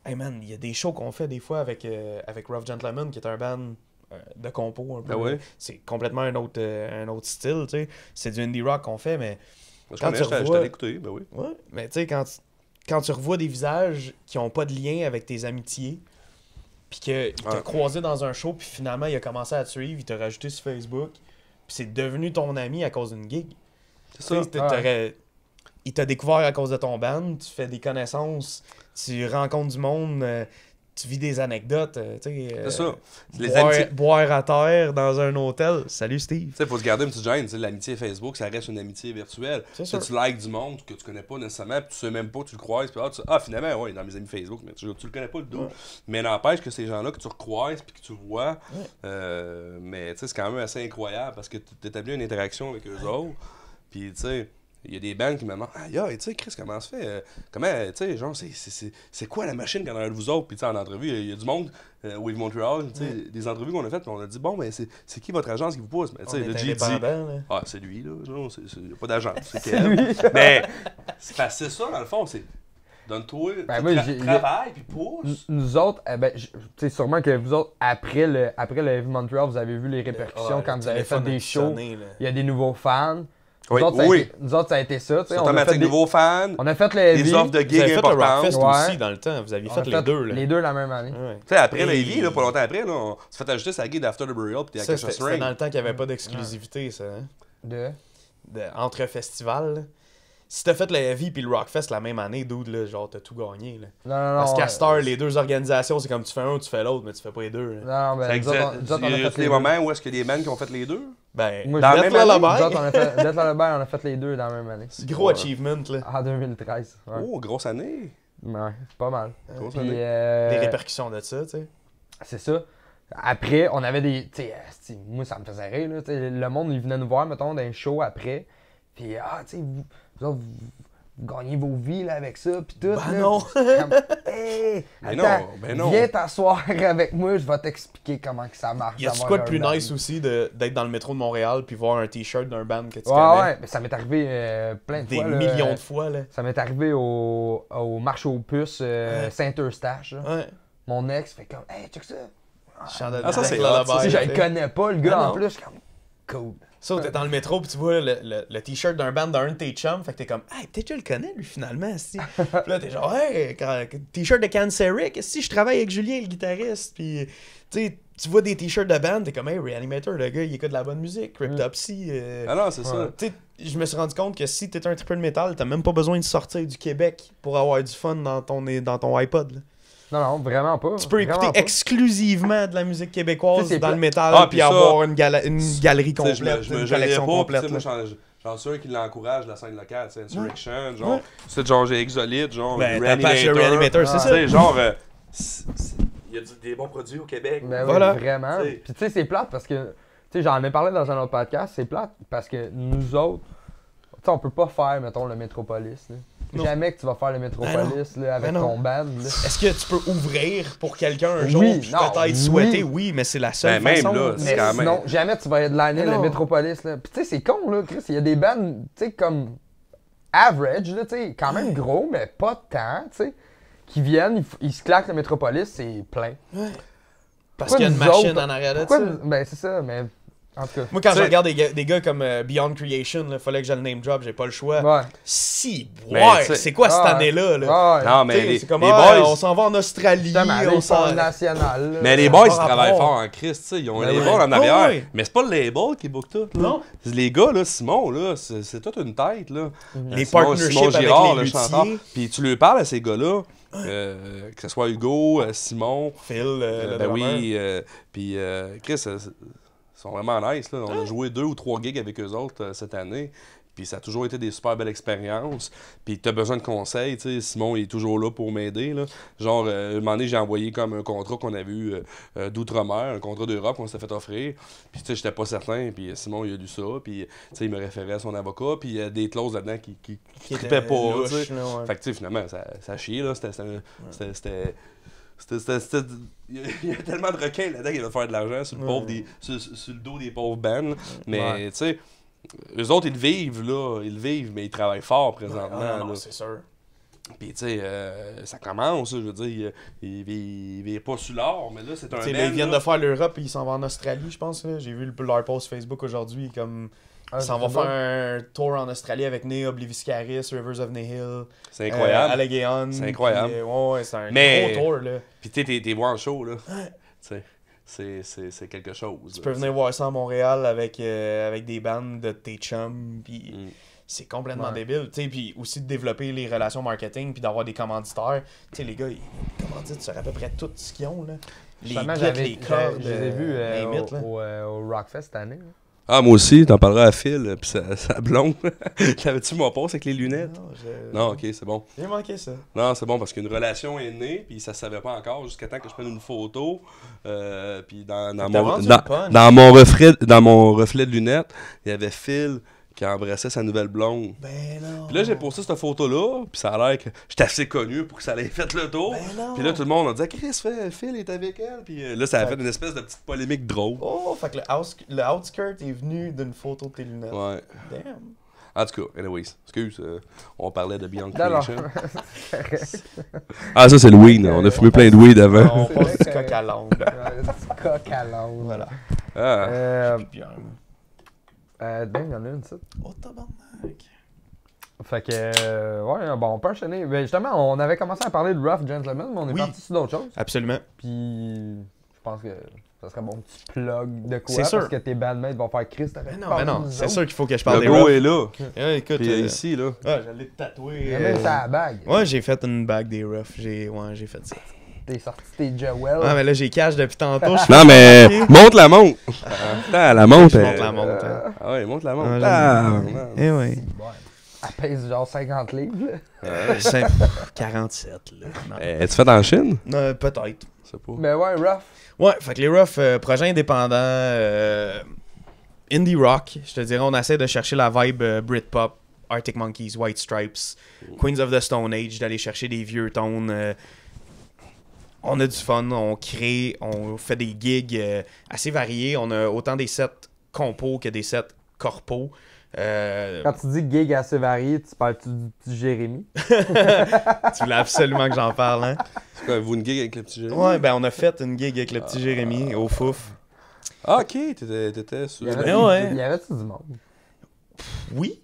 hey man, il y a des shows qu'on fait des fois avec Rough Gentleman, qui est un band de compo un peu. Ah ouais? C'est complètement un autre style, tu sais. C'est du indie rock qu'on fait, mais Je quand connais, tu je revois- t'allais écouter, ben oui. ouais, mais tu sais, quand tu revois des visages qui ont pas de lien avec tes amitiés, puis qu'il t'a Ouais. croisé dans un show, puis finalement il a commencé à te suivre, il t'a rajouté sur Facebook, puis c'est devenu ton ami à cause d'une gig. C'est ça. Tu sais, il t'a découvert à cause de ton band, tu fais des connaissances, tu rencontres du monde, tu vis des anecdotes, tu sais. C'est ça. Les amitiés. Boire à terre dans un hôtel. Salut Steve. Tu sais, faut se garder une petite gêne. Tu sais, l'amitié Facebook, ça reste une amitié virtuelle. C'est Tu sais, sûr. tu likes du monde que tu connais pas nécessairement, puis tu sais même pas, tu le croises, puis finalement, ouais, dans mes amis Facebook, mais tu le connais pas le dos. Ouais. Mais n'empêche que ces gens-là que tu recroises puis que tu vois, Ouais. mais tu sais, c'est quand même assez incroyable parce que tu établis une interaction avec eux autres. Puis tu sais, il y a des bands qui me demandent tu sais, Chris, comment ça fait comment, tu sais, genre, c'est quoi la machine qu'on a de vous autres? Puis tu sais, en entrevue, il y a du monde, Wave Montreal, tu sais, des entrevues qu'on a faites, puis on a dit, bon, ben, c'est qui votre agence qui vous pousse? Mais tu sais, On le est G dit, indépendant, là. ah, c'est lui, là, genre, il n'y a pas d'agence, c'est Kev. Mais c'est ça, dans le fond, c'est donne-toi, Ben, moi, travaille, puis pousse. Nous autres, tu sais, sûrement que vous autres, après le Heavy Montreal, vous avez vu les répercussions quand vous avez fait des shows. Il y a des nouveaux fans. Oui, Nous autres, oui. Nous autres, ça a été ça. tu sais, C'est on a fait automatique, des- nouveaux fans, On a fait le Heavy. des offres de Vous avez gigs fait le importantes. Rockfest Ouais. aussi dans le temps. Vous aviez On fait a les deux, là. Les deux la même année. Ouais. Tu sais, après le Et- Heavy, là, pas longtemps après, là, on s'est fait ajouter sa guide After the Burial, puis t'es à Ça, Cassius c'était Ring. dans le temps qu'il n'y avait pas d'exclusivité, ça. Hein? De... Entre festivals, là. Si t'as fait le Heavy puis le Rockfest la même année, dude, là, genre, t'as tout gagné, là. Non, Parce qu'à Star, les deux organisations, c'est comme tu fais un ou tu fais l'autre, mais tu fais pas les deux, là. Non, ben, Ça nous autres, existe. nous autres, on a Il y a fait des les deux. moments où est-ce qu'il y a des bands qui ont fait les deux? Ben, Moi, Dans la Death même année, Nous Lullaby, autres, on a fait Death Lullaby, on a fait les deux dans la même année. gros Ouais. achievement, là. En 2013. Ouais, Oh, grosse année. Ouais, c'est pas mal. Grosse Puis, année. Les répercussions de ça, tu sais. c'est ça. Après, on avait des. Tu sais, moi, ça me faisait rire. Là, tu sais, le monde, il venait nous voir, mettons, dans un show après. Puis, tu sais, vous autres, vous gagnez vos vies là, avec ça. Puis tout. Ben là. non. Comme, hey, Ben attends, non, ben non. viens t'asseoir avec moi, je vais t'expliquer comment que ça marche. Y a-tu d'avoir quoi de un plus band. nice aussi d'être dans le métro de Montréal puis voir un t-shirt d'un band que tu Ouais, connais ouais, mais ça m'est arrivé plein de des fois. là. millions de fois, là. Ça m'est arrivé au marché aux puces Saint-Eustache. là. Ouais. mon ex fait comme, hey, check ça. ça, c'est la hot, ça, Tu sais, je le connais pas, le gars, Ah, en non. plus, je suis comme, cool. Ça, t'es dans le métro, puis tu vois le t-shirt d'un band d'un de tes chums, fait que t'es comme, hey, peut-être que je le connais, lui, finalement, si. Puis là, t'es genre, hey, t-shirt de Canceric, si je travaille avec Julien, le guitariste, puis, tu sais, tu vois des t-shirts de band, t'es comme, hey, Reanimator, le gars, il écoute de la bonne musique, Cryptopsy. Ah non, c'est ça. Tu sais, je me suis rendu compte que si t'es un triple de métal, t'as même pas besoin de sortir du Québec pour avoir du fun dans ton iPod, là. Non, vraiment pas. Tu peux écouter vraiment pas. exclusivement de la musique Tu québécoise sais, c'est dans le pla- métal, Ah, puis puis ça, avoir une galerie Tu sais, complète, je me une gênerais collection pas, complète. puis, tu sais, là. moi, j'en suis sûr qui l'encourage, la scène locale, c'est Insurrection, genre, c'est genre, j'ai Exolite, genre, Ben, ta page de Reanimator, Reanimator, c'est Ah. tu ça. sais, genre, il y a des bons produits au Québec. Ben oui, Voilà. vraiment. T'sais. Puis tu sais, c'est plate parce que, tu sais, j'en ai parlé dans un autre podcast, c'est plate parce que nous autres, tu sais, on peut pas faire, mettons, le Métropolis, là. Non. Jamais que tu vas faire le Métropolis, là, avec Ben non. ton band, là. Est-ce que tu peux ouvrir pour quelqu'un un jour, Oui, puis non, peut-être oui. souhaiter, oui, mais c'est la seule Ben, même façon. là, Mais c'est quand même- sinon, jamais tu vas headliner Mais le non. Métropolis, là. Puis tu sais, c'est con, là, Chris, il y a des bands, tu sais, comme average, là, tu sais, quand même gros, mais pas tant, tu sais, qui viennent, ils se claquent le Métropolis, c'est plein. Parce qu'il y a une nous machine autres- en arrière de Pourquoi ça. nous- Ben, c'est ça, mais en tout cas. Moi, quand je T'sais- regarde des gars comme Beyond Creation, il fallait que je le name drop, j'ai pas le choix. Ouais. Si, Mais, ouais, t'sais- c'est quoi cette Ouais. année-là? Là? Ouais. Non, mais T'sais, c'est comme, les ah, boys, on s'en va en Australie, Justement, on les s'en... sports nationales, là. mais les Ça boys, n'a ils pas travaillent rapport. fort en Christ, tu sais, ils ont Ben les oui. balls en Ah arrière, oui. mais c'est pas le label qui book tout, là. Non. Les gars, là, Simon, là, c'est toute une tête, là. Les Simon partnerships avec Girard, les le chanteur, luthiers. puis tu lui parles à ces gars-là, que ce soit Hugo, Simon, Phil, le ben drummer. oui, puis Chris, ils sont vraiment nice. Là. On a joué 2 ou 3 gigs avec eux autres cette année. Puis ça a toujours été des super belles expériences. Puis t'as besoin de conseils, tu sais. Simon il est toujours là pour m'aider. Là. Genre, un moment donné, j'ai envoyé comme un contrat qu'on avait eu d'outre-mer, un contrat d'Europe qu'on s'était fait offrir. Puis tu sais, j'étais pas certain. Puis Simon, il a lu ça. Puis tu sais, il me référait à son avocat. Puis il y a des clauses là-dedans qui Qui était trippaient pas. louche, Tu sais. là, ouais. Fait que tu sais, finalement, ça chie. Là. Il y a tellement de requins là-dedans qui veulent faire de l'argent sur le dos des pauvres bands. Mais Ouais. tu sais, eux autres, ils le vivent, là. Ils le vivent, mais ils travaillent fort présentement. Ah, non, là. c'est sûr. Puis tu sais, ça commence, je veux dire. Ils vivent pas sur l'or, mais là, c'est un T'sais, band. là, ils viennent là. de faire l'Europe et ils s'en vont en Australie, je pense. Là. J'ai vu leur post Facebook aujourd'hui. Comme ils s'en vont faire un tour en Australie avec Nea Obliviscaris, Rivers of Nihil, C'est incroyable. Allegaeon. C'est incroyable. Puis, ouais, c'est un Mais- gros tour. Là. Puis tu sais, t'es voir en show, là. Tu sais, c'est quelque chose. Tu peux venir voir ça à Montréal avec des bandes de tes chums. Puis c'est complètement Ouais. débile. T'sais, puis aussi de développer les relations marketing puis d'avoir des commanditaires. T'sais, les gars, ils commanditent sur à peu près tout ce qu'ils ont. Là. Les Justement, kits, les cordes. je les ai vus name it, là. au Rockfest cette année. là. Ah, moi aussi, t'en parleras à Phil, puis ça blonde. T'avais-tu mon poste avec les lunettes? Non, ok, c'est bon. J'ai manqué ça. Non, c'est bon parce qu'une relation est née, puis ça se savait pas encore jusqu'à temps que je prenne une photo. Puis dans T'as mon, vendu dans, le punch. dans mon reflet de lunettes, il y avait Phil qui embrassait sa nouvelle blonde. Ben non. Puis là, j'ai posté cette photo-là, puis ça a l'air que j'étais assez connu pour que ça ait fait le tour. Ben non. Puis là, tout le monde a dit Chris, Phil est avec elle. Puis là, ça a fait une espèce de petite polémique drôle. Oh, fait que le outskirt est venu d'une photo de tes lunettes. Ouais. Damn. En tout cas, anyways, excuse, on parlait de Beyond Non, non. Creation. Ah, ça, c'est le weed. On a fumé plein de weed avant. On passe du coq à l'onde. Du coq à l'âne. Voilà. Ah. Puis, Ben, il y en a une, ça. oh, tabarnak. Fait que, ouais, bon, on peut enchaîner. Ben, justement, on avait commencé à parler de Rough Gentleman, mais on est Oui. parti sur d'autres choses. Absolument. Puis, je pense que ça serait bon que tu plug de quoi, C'est sûr. parce que tes bandmates vont faire Chris, t'aurais Ben pu non, parler ben non. de nous C'est autres. sûr qu'il faut que je parle Le des go Rough. est là. Ouais, écoute. Puis ici, là. Ah, j'allais te tatouer. Il y a même ça à la bague. Ouais, j'ai fait une bague des Rough. J'ai fait ça. T'es sorti tes Jewel. Ah, mais là, j'ai cash depuis tantôt. je Non, mais suis monte la montre. Attends, la montre. Je monte la montre. hein. Ah ouais, monte la montre. Ah, Ah, Eh ouais. Ouais. Elle pèse genre 50 livres. là. 47, là. Non. tu fais en Chine? Peut-être. Je sais pas. Mais ouais, Rough. Ouais, fait que les Rough, projet indépendant, indie rock, je te dirais, on essaie de chercher la vibe Britpop, Arctic Monkeys, White Stripes, Queens of the Stone Age, d'aller chercher des vieux tones. On a du fun, on crée, on fait des gigs assez variés. On a autant des sets compos que des sets corpos. Quand tu dis gig assez varié, tu parles-tu du petit Jérémy? Tu voulais absolument que j'en parle, hein? quoi, avez-vous une gig avec le petit Jérémy? Ouais, ben on a fait une gig avec le petit Jérémy au Fouf. Ah, ok, t'étais sur... Il y Ben ouais. avait-tu du monde? Oui.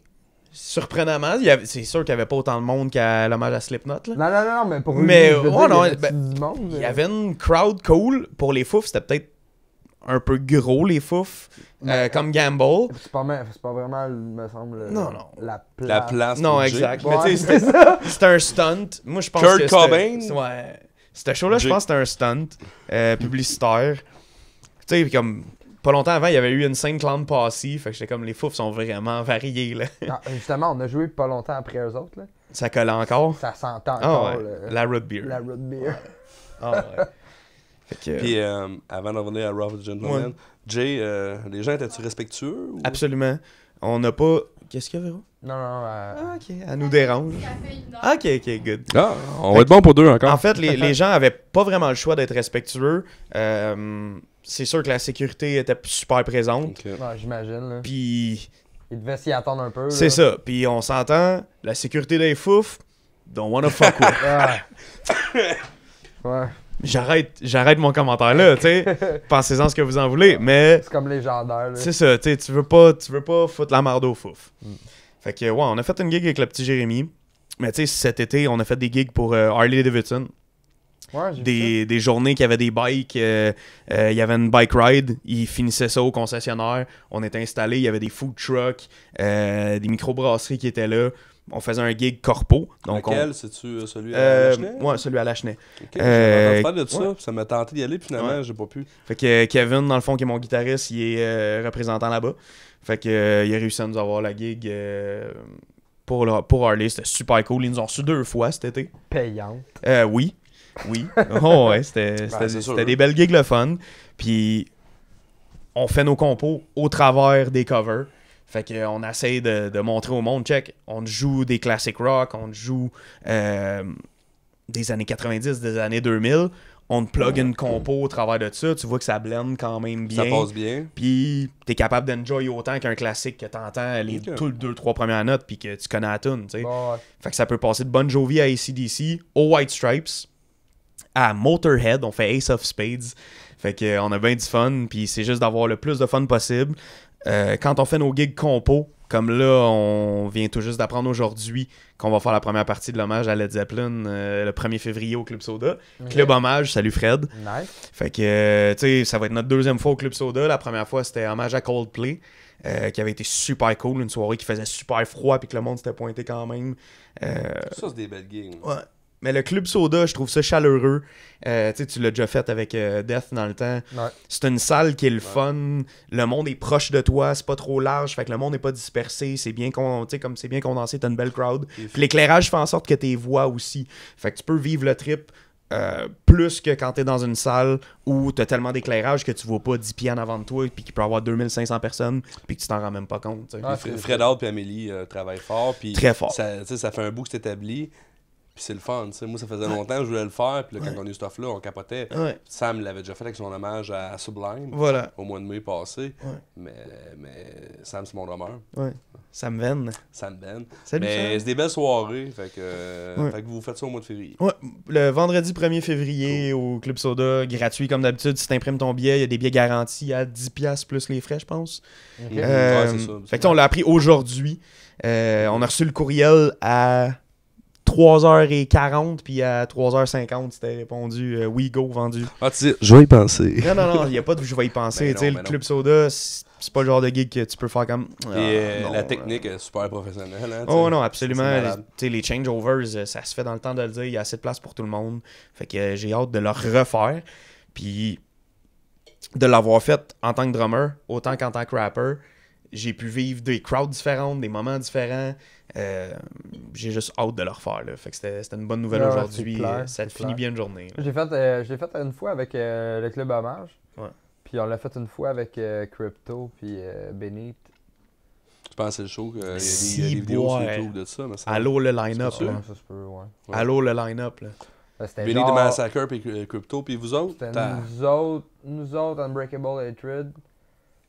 Surprenamment, c'est sûr qu'il n'y avait pas autant de monde qu'à l'hommage à Slipknot. Là. Non, mais pour Mais, lui, je veux ouais, dire, non, il y avait ben, du monde. Il y avait une crowd cool. Pour les Foufs, c'était peut-être un peu gros, les Foufs. Comme Gamble. C'est pas vraiment, me semble, Non. la place. La place Non, pour Jay. exact. Ouais, Mais tu sais, c'était un stunt. Moi, je pense Kurt que Cobain? Ouais. C'était show-là, je Jay. pense que c'était un stunt publicitaire. Tu sais, comme... Pas longtemps avant, il y avait eu une scène Clown Posse. Fait que j'étais comme, les Foufs sont vraiment variés, là. Non, justement, on a joué pas longtemps après eux autres. Là. Ça colle encore. Ça s'entend Ah encore. ouais. La root beer. La root beer. Ah ouais. Fait que... Puis avant d'en revenir à Rough Gentleman, Ouais. Jay, les gens étaient-tu respectueux? Ou... Absolument. On n'a pas... Qu'est-ce qu'il y a, Véro? Non, Ah, ok. Elle nous dérange. Ah, Ok, good. Ah, on va être bon pour deux encore. En fait, les gens avaient pas vraiment le choix d'être respectueux. C'est sûr que la sécurité était super présente. Ok. ouais, j'imagine. Là. Puis Il devait s'y attendre un peu. c'est là. ça. Puis on s'entend, la sécurité des Foufs, don't wanna fuck with. Ouais. J'arrête mon commentaire là, tu sais. Pensez-en ce que vous en voulez, mais C'est comme légendaire. Là. c'est ça, tu sais, tu veux pas foutre la marde aux Foufs. Fait que ouais, on a fait une gig avec le petit Jérémy. Mais tu sais, cet été, on a fait des gigs pour Harley Davidson. Ouais, j'ai vu Des journées qui avaient des bikes, il y avait une bike ride, ils finissaient ça au concessionnaire, on était installés, il y avait des food trucks, des microbrasseries qui étaient là, on faisait un gig corpo. Donc Lequel? C'est-tu celui à on... Lachenay? Ouais, celui à Lachenay. Ok, j'ai entendu parler de ça, ouais. puis ça m'a tenté d'y aller, puis finalement, Ouais. j'ai pas pu. Fait que Kevin, dans le fond, qui est mon guitariste, il est représentant là-bas. Fait que il a réussi à nous avoir la gig pour Harley, c'était super cool, ils nous ont reçu 2 fois cet été. payante. Oui. Oh ouais, c'est sûr. c'était des belles gigs le fun. Puis on fait nos compos au travers des covers. Fait qu'on essaye de montrer au monde, check, on joue des classic rock, on joue des années 90, des années 2000. On te plug une compo au travers de ça. Tu vois que ça blende quand même bien. Ça passe bien. Puis t'es capable d'enjoy autant qu'un classique que t'entends Ok. tout les 2-3 premières notes puis que tu connais la tune, tu sais. Bon, ouais. Fait que ça peut passer de Bon Jovi à AC/DC, aux White Stripes, à Motorhead, on fait Ace of Spades. Fait que on a bien du fun, puis c'est juste d'avoir le plus de fun possible. Quand on fait nos gigs compo, comme là, on vient tout juste d'apprendre aujourd'hui qu'on va faire la première partie de l'hommage à Led Zeppelin le 1er février au Club Soda. Ok. Club Hommage, salut Fred. Nice. Fait que, tu sais, ça va être notre 2e fois au Club Soda. La première fois, c'était hommage à Coldplay, qui avait été super cool. Une soirée qui faisait super froid, puis que le monde s'était pointé quand même. Ça, c'est des belles gigs. Ouais. Mais le Club Soda, je trouve ça chaleureux. Tu sais, tu l'as déjà fait avec Death dans le temps. Ouais. C'est une salle qui est le fun. Le monde est proche de toi, c'est pas trop large, fait que le monde n'est pas dispersé. C'est bien, comme c'est bien condensé, t'as une belle crowd. Puis l'éclairage fait en sorte que t'es voix aussi. Fait que tu peux vivre le trip plus que quand t'es dans une salle où t'as tellement d'éclairage que tu vois pas 10 pieds en avant de toi, puis qu'il peut y avoir 2500 personnes, puis que tu t'en rends même pas compte. Tu sais. Ah, Fred Hart et Amélie travaillent fort. Puis Très fort. Ça, tu sais, ça fait un bout que c'est établi. Puis c'est le fun. Tu sais. Moi, ça faisait longtemps que je voulais le faire. Puis là, quand on a eu ce stuff-là, on capotait. Ouais. Sam l'avait déjà fait avec son hommage à Sublime Voilà. au mois de mai passé. Ouais. Mais Sam, c'est mon drummer. Ouais. Ça me veine. Sam Ben. Salut, Mais Sam. c'est des belles soirées. Fait que, Ouais. fait que vous faites ça au mois de février. Ouais, le vendredi 1er février au Club Soda, gratuit comme d'habitude. Si t'imprimes ton billet, il y a des billets garantis à 10$ plus les frais, je pense. Ok. Ouais, c'est ça. Fait que tu sais, on l'a appris aujourd'hui. On a reçu le courriel à 3h40, puis à 3h50, c'était répondu We Go vendu. Ah, tu dis, je vais y penser. Non, il n'y a pas de je vais y penser. Ben Tu sais, non, le ben Club Soda, c'est pas le genre de gig que tu peux faire comme. Et non, la technique est super professionnelle. Hein, tu Oh sais. non, C'est absolument. malade. Tu sais, les changeovers, ça se fait dans le temps de le dire. Il y a assez de place pour tout le monde. Fait que j'ai hâte de le refaire. Puis de l'avoir fait en tant que drummer, autant qu'en tant que rapper. J'ai pu vivre des crowds différentes, des moments différents. J'ai juste hâte de le refaire. Là. Fait que c'était une bonne nouvelle Ouais, aujourd'hui. c'est clair, Ça c'est finit clair. bien une journée. là. Je l'ai fait une fois avec le Club Hommage. Ouais. Puis on l'a fait une fois avec Crypto puis Benit. Je pense que c'est le show. Il y a Si, des vidéos sur ouais. YouTube de ça. Mais ça... Allô le line-up. C'est sûr? là. Ça se peut, ouais. Ouais. Allô le line-up. là. C'était Benny genre- de Massacre et Crypto. Puis vous autres? C'était T'as- nous autres, Unbreakable Hatred,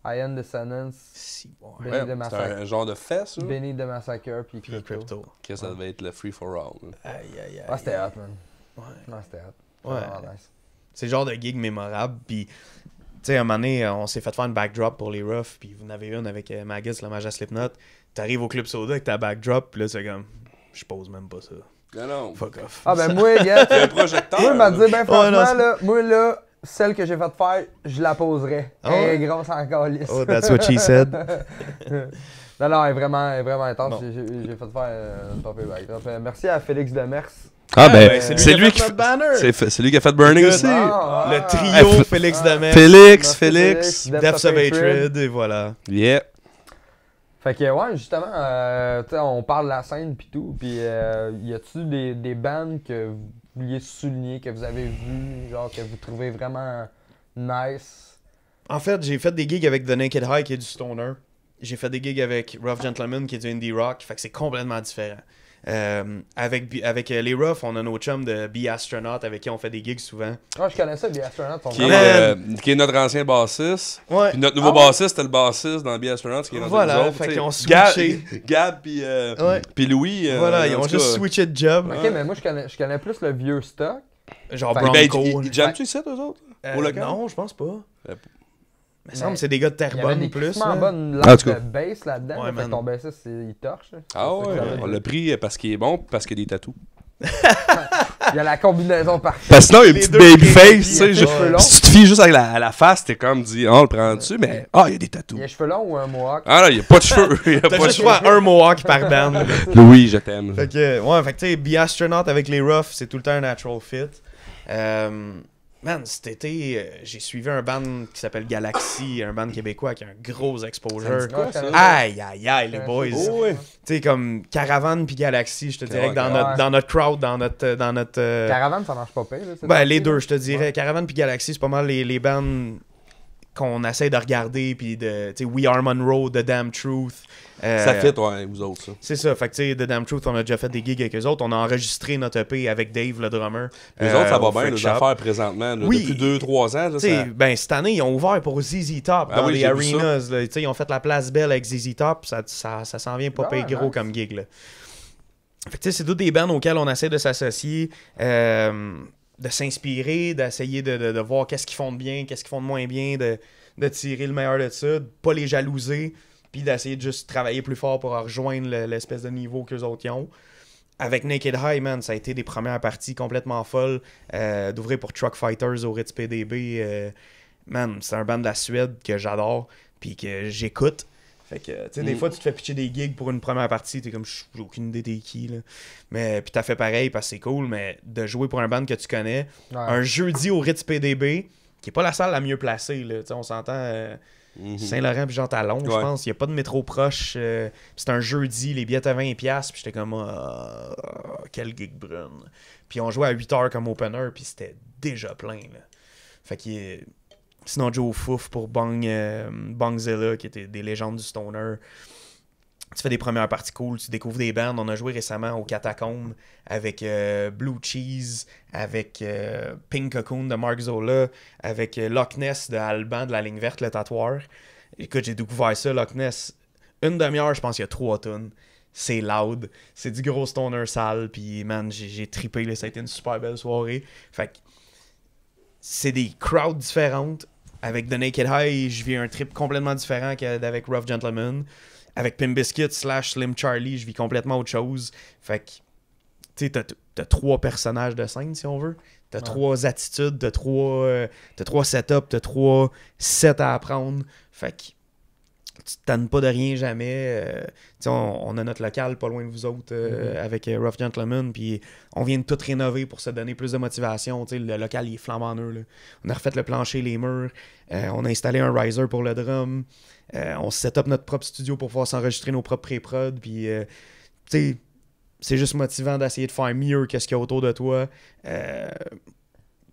Iron Descendants, Si, bon. Benny Ouais, de c'est Massacre, un genre de fesse, ça? Benny de Massacre puis Puis Crypto. Crypto. Que ça devait être le free for all. là. Aïe, aïe, aïe. Ah, c'était hot, man. Ouais. Non, c'était hot. Ouais. Vraiment nice. C'est le genre de gig mémorable. Puis, tu sais, un moment donné, on s'est fait faire une backdrop pour les Roughs. Puis, vous en avez une avec Magus, le mage à Slipknot. T'arrives au Club Soda avec ta backdrop. Puis là, c'est comme, je pose même pas ça. Non. Fuck off. Ah ben moi, gars, C'est un projecteur. moi, il m'a dit, ben franchement, non, là, moi, là, celle que j'ai fait faire, je la poserais. Ah ouais? Elle est grosse en calice. Oh, that's what she said. Non, elle est vraiment intense. Bon. J'ai fait faire un top backdrop. Merci à Félix Demers. Ah ben, c'est lui qui a fait notre banner. C'est lui qui a fait Burning Écoute, aussi. Le trio Félix Demers, Félix. Depths of Hatred, et voilà. Yeah. Fait que, ouais, justement, tu sais, on parle de la scène pis tout. Pis, y a-tu des bands que vous vouliez souligner, que vous avez vu, genre, que vous trouvez vraiment nice? En fait, j'ai fait des gigs avec The Naked High qui est du stoner. J'ai fait des gigs avec Rough Gentleman qui est du indie rock. Fait que c'est complètement différent. Avec les Roughs, on a nos chums de Be Astronaut avec qui on fait des gigs souvent. Ah, je connais ça, les Astronauts sont Qui vraiment... est notre ancien bassiste. Ouais. Puis notre nouveau bassiste, c'était le bassiste dans Be Astronaut qui est rendu Voilà, nous autres, fait tu sais. qu'ils ont switché. Gab puis Ouais. puis Louis. Voilà, ils en ont tout juste cas, switché de job. Ok, mais moi, je connais plus le vieux stock. Genre Fait- Bronco. Ben, ils jamment-tu ici, eux autres? Au local? Non, je pense pas. Euh, Il me semble que c'est des gars de Il y avait Terrebonne des plus. crissement là. bonnes Ah, en lampes tout cas. de bass là-dedans. Ouais, Fait que man. ton bassiste, il torche. Là. Ah C'est ça ouais, que ça veut on dire. l'a pris parce qu'il est bon parce qu'il y a des tatous. Il y a la combinaison parfaite. Parce que sinon, il y a une Les petite deux babyface, baby, tu sais. les cheveux longs. Si tu te fies juste avec la face, t'es comme dit, on le prend dessus, mais il y a des Il tatous. y a les cheveux longs ou un mohawk? Ah là, il n'y a pas de cheveux. Il y a T'as pas de juste cheveux. droit à un Mohawk par band. Louis, je t'aime. Fait que, ouais, fait que tu sais, Be Astronaut avec les Roughs, c'est tout le temps un natural fit. Man, cet été, j'ai suivi un band qui s'appelle Galaxy, un band québécois qui a un gros exposure. quoi, ça? Aïe, aïe, aïe, les boys. Oh, ouais. Tu sais, comme Caravane puis Galaxy, je te dirais que dans, Ouais. dans notre crowd, dans notre Caravane, ça marche pas pire. Là, c'est ben, ça? les deux, je te dirais. Caravane puis Galaxy, c'est pas mal les bands qu'on essaie de regarder. Puis de, tu sais, We Are Monroe, The Damn Truth. Ça fit, ouais, vous autres, ça. C'est ça. Fait que, tu sais, The Damn Truth, on a déjà fait des gigs avec eux autres. On a enregistré notre EP avec Dave, le drummer. Les autres, ça va au bien, Freak nos Shop. affaires présentement. Là, Oui. Depuis 2-3 ans, là, Tu sais, ça... ben, cette année, ils ont ouvert pour ZZ Top Ah dans oui, les j'ai vu ça. arenas. Là. Tu sais, ils ont fait la place belle avec ZZ Top. Ça s'en vient pas Ah, pire gros nice. comme gig. Là. Fait que, tu sais, c'est toutes des bands auxquelles on essaie de s'associer, de s'inspirer, d'essayer de voir qu'est-ce qu'ils font de bien, qu'est-ce qu'ils font de moins bien, de tirer le meilleur de ça, de pas les jalouser, puis d'essayer de juste travailler plus fort pour rejoindre l'espèce de niveau qu'eux autres y ont. Avec Naked High, man, ça a été des premières parties complètement folles. D'ouvrir pour Truck Fighters au Ritz PDB. Man, c'est un band de la Suède que j'adore, puis que j'écoute. Fait que, tu sais, des fois, tu te fais pitcher des gigs pour une première partie, t'es comme, j'ai aucune idée t'es qui, là. Mais, puis t'as fait pareil parce que c'est cool, mais de jouer pour un band que tu connais, Ouais. un jeudi au Ritz PDB, qui est pas la salle la mieux placée, là. Tu sais, on s'entend Saint-Laurent puis Jean Talon, je Ouais. pense. Il y a pas de métro proche. C'est un jeudi, les billets à 20$, puis j'étais comme, quel gig brune. Puis on jouait à 8h comme opener, puis c'était déjà plein, là. Fait que sinon Joe Fouf pour Bongzilla, qui était des légendes du stoner. Tu fais des premières parties cool, tu découvres des bands. On a joué récemment au Catacombs avec Blue Cheese, avec Pink Cocoon de Mark Zola, avec Loch Ness de Alban de la ligne verte, le tatoueur. Écoute, j'ai découvert ça, Loch Ness. Une demi-heure, je pense qu'il y a 3 tonnes. C'est loud, c'est du gros stoner sale, puis man, j'ai trippé, là, ça a été une super belle soirée. Fait que c'est des crowds différentes. Avec The Naked High, je vis un trip complètement différent qu'avec Rough Gentleman. Avec Pimp Biscuit / Slim Charlie, je vis complètement autre chose. Fait que, tu sais, t'as 3 personnages de scène, si on veut. T'as 3 attitudes, t'as 3 setups, t'as 3 sets à apprendre. Fait que, tu te tannes pas de rien jamais. Tu sais, on a notre local pas loin de vous autres avec Rough Gentleman, puis on vient de tout rénover pour se donner plus de motivation. Tu sais, le local, il est flambant neuf, là. On a refait le plancher, les murs. On a installé un riser pour le drum. On set up notre propre studio pour pouvoir s'enregistrer nos propres pré-prod. Puis, tu sais, c'est juste motivant d'essayer de faire mieux que ce qu'il y a autour de toi.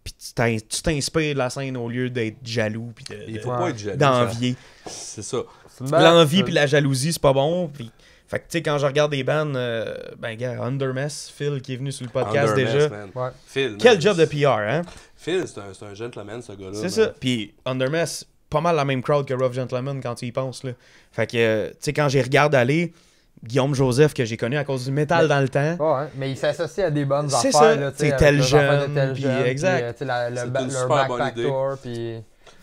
Puis tu t'inspires de la scène au lieu d'être jaloux puis Il faut pas être jaloux. d'envier. C'est ça. C'est une belle- L'envie puis la jalousie, c'est pas bon. Puis, fait que, tu sais, quand je regarde des bands, ben, gars, Undermess, Phil qui est venu sur le podcast Undermess, déjà. man. Ouais. Phil, Quel man, job de PR, hein? Phil, c'est un gentleman, ce gars-là. C'est man. ça. Puis Undermess, pas mal la même crowd que Rough Gentleman quand tu y penses, là. Fait que, tu sais, quand j'y regarde aller, Guillaume Joseph, que j'ai connu à cause du métal dans le temps. Ouais, mais il s'associe à des bonnes C'est affaires. ça, Là, tu t'sais, sais, tel avec les affaires jeune, de tel puis jeune, exact. puis, leur C'est une super bonne backpack idée. tour, puis...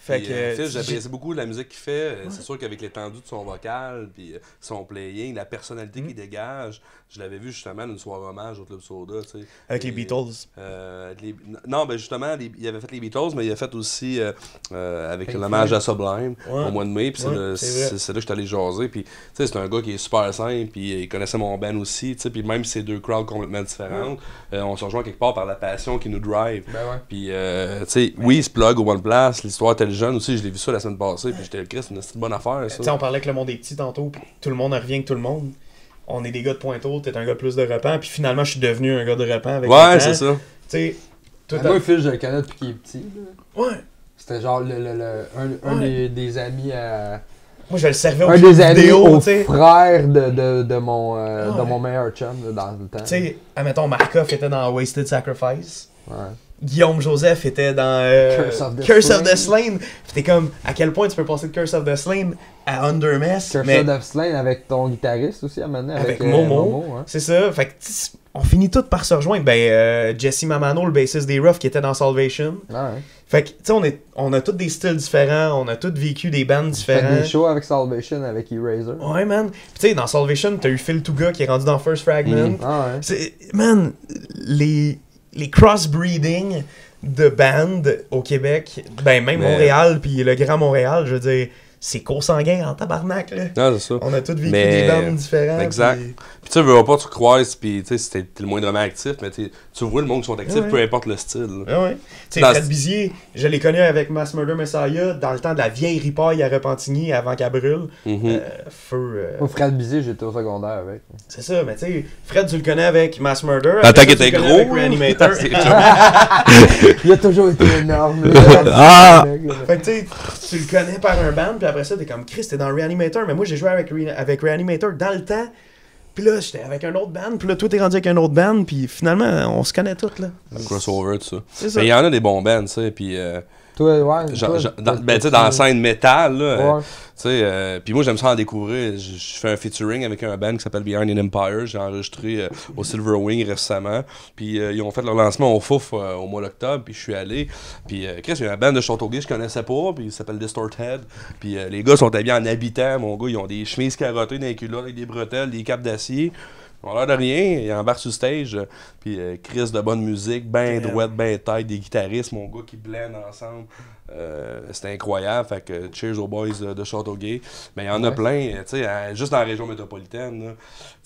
Fait Puis, que, tu sais, j'apprécie beaucoup la musique qu'il fait. C'est sûr qu'avec l'étendue de son vocal, puis son playing, la personnalité qu'il dégage, je l'avais vu justement d'une soirée hommage au Club Soda. Tu sais. avec les Beatles. Non, ben justement, il avait fait les Beatles, mais il a fait aussi avec Pink l'hommage Floyd. à Sublime Ouais. au mois de mai. Puis Ouais, c'est vrai. c'est là que j'étais allé jaser. Puis, tu sais, c'est un gars qui est super simple, puis il connaissait mon band aussi. Tu sais, puis même si c'est deux crowds complètement différentes, on se rejoint quelque part par la passion qui nous drive. Ben ouais. Puis, tu sais, oui, il se plug au One Place, l'histoire tel jeune aussi, je l'ai vu ça la semaine passée, puis j'étais le Christ, c'est une bonne affaire, Tu sais, ça. on parlait que le monde est petit tantôt, puis tout le monde revient que tout le monde. On est des gars de Pointe-Haute, t'es un gars de plus de Repens, puis finalement, je suis devenu un gars de Repens avec le Ouais, temps. c'est ça. Tu sais, toi, Ben, moi, Phil, je le connais depuis qu'il est petit. Là. Ouais. C'était genre un des amis à... Moi, je le servais Un au des amis vidéo, au tu sais. frère de mon meilleur chum là, dans le temps. Tu sais, admettons, Markov était dans Wasted Sacrifice. Ouais. Guillaume Joseph était dans Curse of the Slain. Puis t'es comme, à quel point tu peux passer de Curse of the Slain à Undermess, Curse mais of the Slain avec ton guitariste aussi à mener avec avec Momo. hein. C'est ça. Fait que on finit tout par se rejoindre. Ben, Jesse Mamano, le bassiste des Rough, qui était dans Salvation. Ouais. Fait que, tu sais, on a tous des styles différents, on a tous vécu des bandes Fait différents. des shows avec Salvation, avec Eraser. Ouais, man. Puis tu sais, dans Salvation, t'as eu Phil Touga qui est rendu dans First Fragment. Ah ouais. C'est, man, les crossbreeding de bandes au Québec, ben même Mais- Montréal, puis le Grand Montréal, je veux dire, c'est consanguin en tabarnak, là. Non, c'est ça. On a tous vécu Mais- des bandes différentes. Exact. puis- Puis tu veux pas, tu croises, puis tu sais, t'es le moindrement actif, mais tu vois le monde qui sont actifs, Ouais. peu importe le style. là. Ah ouais. Tu sais, Dans Fred Bizier, je l'ai connu avec Mass Murder Messiah dans le temps de la vieille ripaille à Repentigny avant qu'elle brûle. Mhm. Moi, Fred Bizet, j'étais au secondaire avec. C'est ça, mais tu sais, Fred, tu le connais avec Mass Murder. En Après tant ça, qu'il tu le était connais gros, avec Reanimator. C'est- Il a toujours été énorme. Ah! Fait que tu sais, tu le connais par un band, puis après ça, t'es comme Chris, t'es dans Reanimator. Mais moi, j'ai joué avec Reanimator dans le temps. Puis là, j'étais avec un autre band. Puis là, toi, t'es rendu avec un autre band. Puis finalement, on se connaît tous, là. Un crossover, tout ça. C'est ça. Mais il y en a des bons bands, tu sais, puis Toi, ouais. toi, ben, tu sais, dans la scène métal, là, Ouais. tu sais, puis moi j'aime ça en découvrir. Je fais un featuring avec un band qui s'appelle Behind an Empire. J'ai enregistré au Silver Wing récemment. Puis ils ont fait leur lancement au Fouf au mois d'octobre. Puis je suis allé. Puis Chris, il y a un band de Châteauguay que je connaissais pas. Puis il s'appelle Distorted. Puis les gars sont habillés en habitants. Mon gars, ils ont des chemises carottées dans les culottes avec des bretelles, des capes d'acier. Ils ont l'air de rien, ils embarquent sur stage, puis Chris de bonne musique, ben droite, ben tête, des guitaristes, mon gars qui blendent ensemble. C'était incroyable, fait que cheers aux boys de Châteauguay. Mais il y en a plein, tu sais, juste dans la région métropolitaine, là.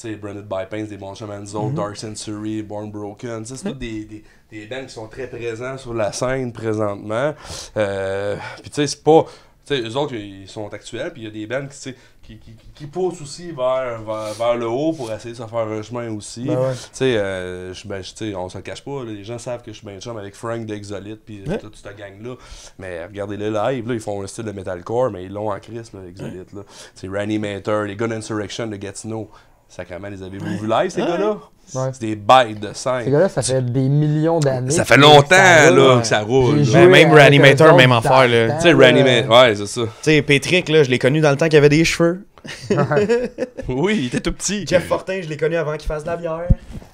Tu sais, Branded by Pains, des bons chemins Dark Century, Born Broken, tu sais, c'est tous des bands qui sont très présents sur la scène présentement. Puis tu sais, c'est pas... Tu sais, eux autres, ils sont actuels, puis il y a des bands qui, tu sais, qui poussent aussi vers le haut pour essayer de se faire un chemin aussi. Ben ouais. Tu sais, tu sais, on se le cache pas, là, les gens savent que je suis bien chum avec Frank d'Exolite, puis toute cette gang-là. Mais regardez-les live, là, ils font un style de metalcore, mais ils l'ont en crise, là, Exolite. Là. C'est Reanimator, les Gun Insurrection de Gatineau. Sacrément, les avez-vous vu live, ces gars-là? Ouais. C'est des bêtes de Ces scène. gars-là, ça fait des millions d'années. Ça fait longtemps là, ouais. que ça roule. J'ai là. joué même avec Reanimator, eux autres même dans affaire, le là. temps, Tu sais, Reanimator, ouais, c'est ça. Tu sais, Patrick, là, je l'ai connu dans le temps qu'il avait des cheveux. Oui, il était tout petit. Jeff Fortin, je l'ai connu avant qu'il fasse de la bière.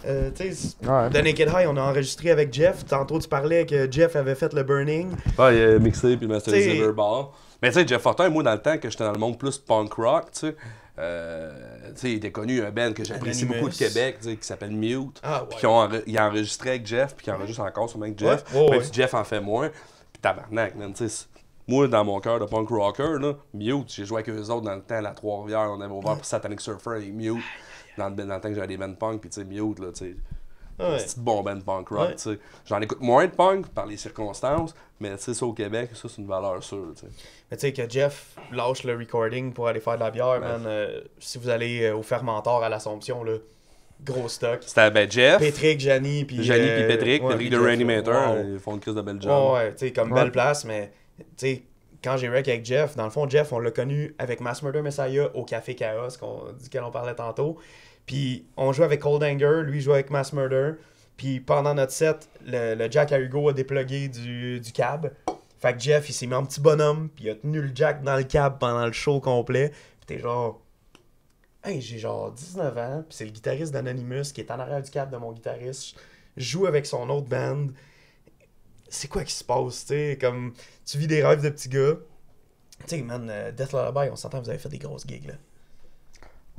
Tu sais, Ouais. The Naked High, on a enregistré avec Jeff. Tantôt, tu parlais que Jeff avait fait le Burning. Ouais, il a mixé puis masterisé T'sais- Verbal. Mais tu sais, Jeff Fortin, moi, dans le temps que j'étais dans le monde plus punk rock, tu sais, il était connu un band que j'apprécie Anonymous. beaucoup de Québec, tu sais, qui s'appelle Mute. Ah, Puis il a enregistré avec Jeff, puis qui enregistre encore sûrement avec Jeff. Ouais, ouais, Même ouais. si Jeff en fait moins. Puis tabarnak, man, tu sais. Moi, dans mon cœur de punk rocker, là, Mute, j'ai joué avec eux autres dans le temps à la Trois-Rivières. On avait ouvert pour Satanic Surfer avec Mute. Dans le temps que j'avais des bands punk, puis tu sais, Mute, là, tu sais. Ouais. C'est une bon band punk rock, Ouais. tu sais. J'en écoute moins de punk par les circonstances, mais tu sais, ça au Québec, ça c'est une valeur sûre, tu sais. Mais tu sais que Jeff lâche le recording pour aller faire de la bière, man. Si vous allez au Fermentor à l'Assomption, là, gros stock. C'était ben, Jeff, Patrick, Janie, puis Janie puis Patrick, ouais, Patrick puis de Jeff, Reanimator, wow. ils font une crise de belle job. Ouais, ouais, tu sais, comme Ouais. belle place, mais tu sais, quand j'ai rec avec Jeff, dans le fond, Jeff, on l'a connu avec Mass Murder Messiah au Café Chaos, duquel on parlait tantôt. Puis on jouait avec Cold Anger, lui jouait avec Mass Murder. Puis pendant notre set, le jack à Hugo a déplugué du cab. Fait que Jeff, il s'est mis en petit bonhomme, puis il a tenu le jack dans le cab pendant le show complet. Puis t'es genre... hey, j'ai genre 19 ans, puis c'est le guitariste d'Anonymous qui est en arrière du cap de mon guitariste. Je joue avec son autre band. C'est quoi qui se passe, tu sais? Comme, tu vis des rêves de petits gars. Tu sais, man, Death Lullaby, on s'entend, vous avez fait des grosses gigs, là.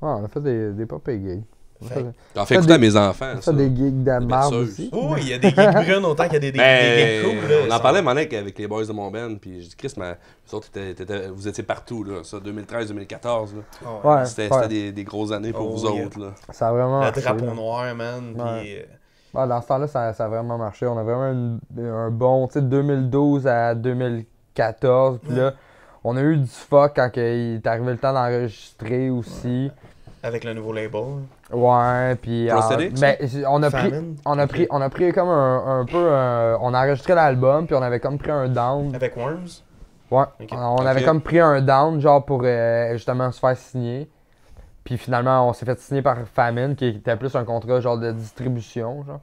Ouais, on a fait des pop gigs. J'en fais écouter à mes enfants. On a fait des gigs de marde berceuses. aussi. Oh, il y a des gigs brunes autant qu'il y a des gigs cool, là. On en parlait, Monique, avec les boys de mon band, puis je dis, Chris, mais vous autres, vous étiez partout, là, ça, 2013-2014, là. Ouais, C'était des grosses années pour vous autres, là. Ça a vraiment Le marché, drapeau là. noir, man, puis... Ouais, dans ce temps-là, ça a vraiment marché. On a vraiment un bon, tu sais, 2012 à 2014. Puis là, on a eu du fuck quand il est arrivé le temps d'enregistrer aussi. Avec le nouveau label. Ouais, puis ben, on a pris comme un peu on a enregistré l'album puis on avait comme pris un down. Avec Worms? Ouais. Okay. On avait comme pris un down genre pour justement se faire signer. Puis finalement, on s'est fait signer par Famine qui était plus un contrat genre de distribution genre.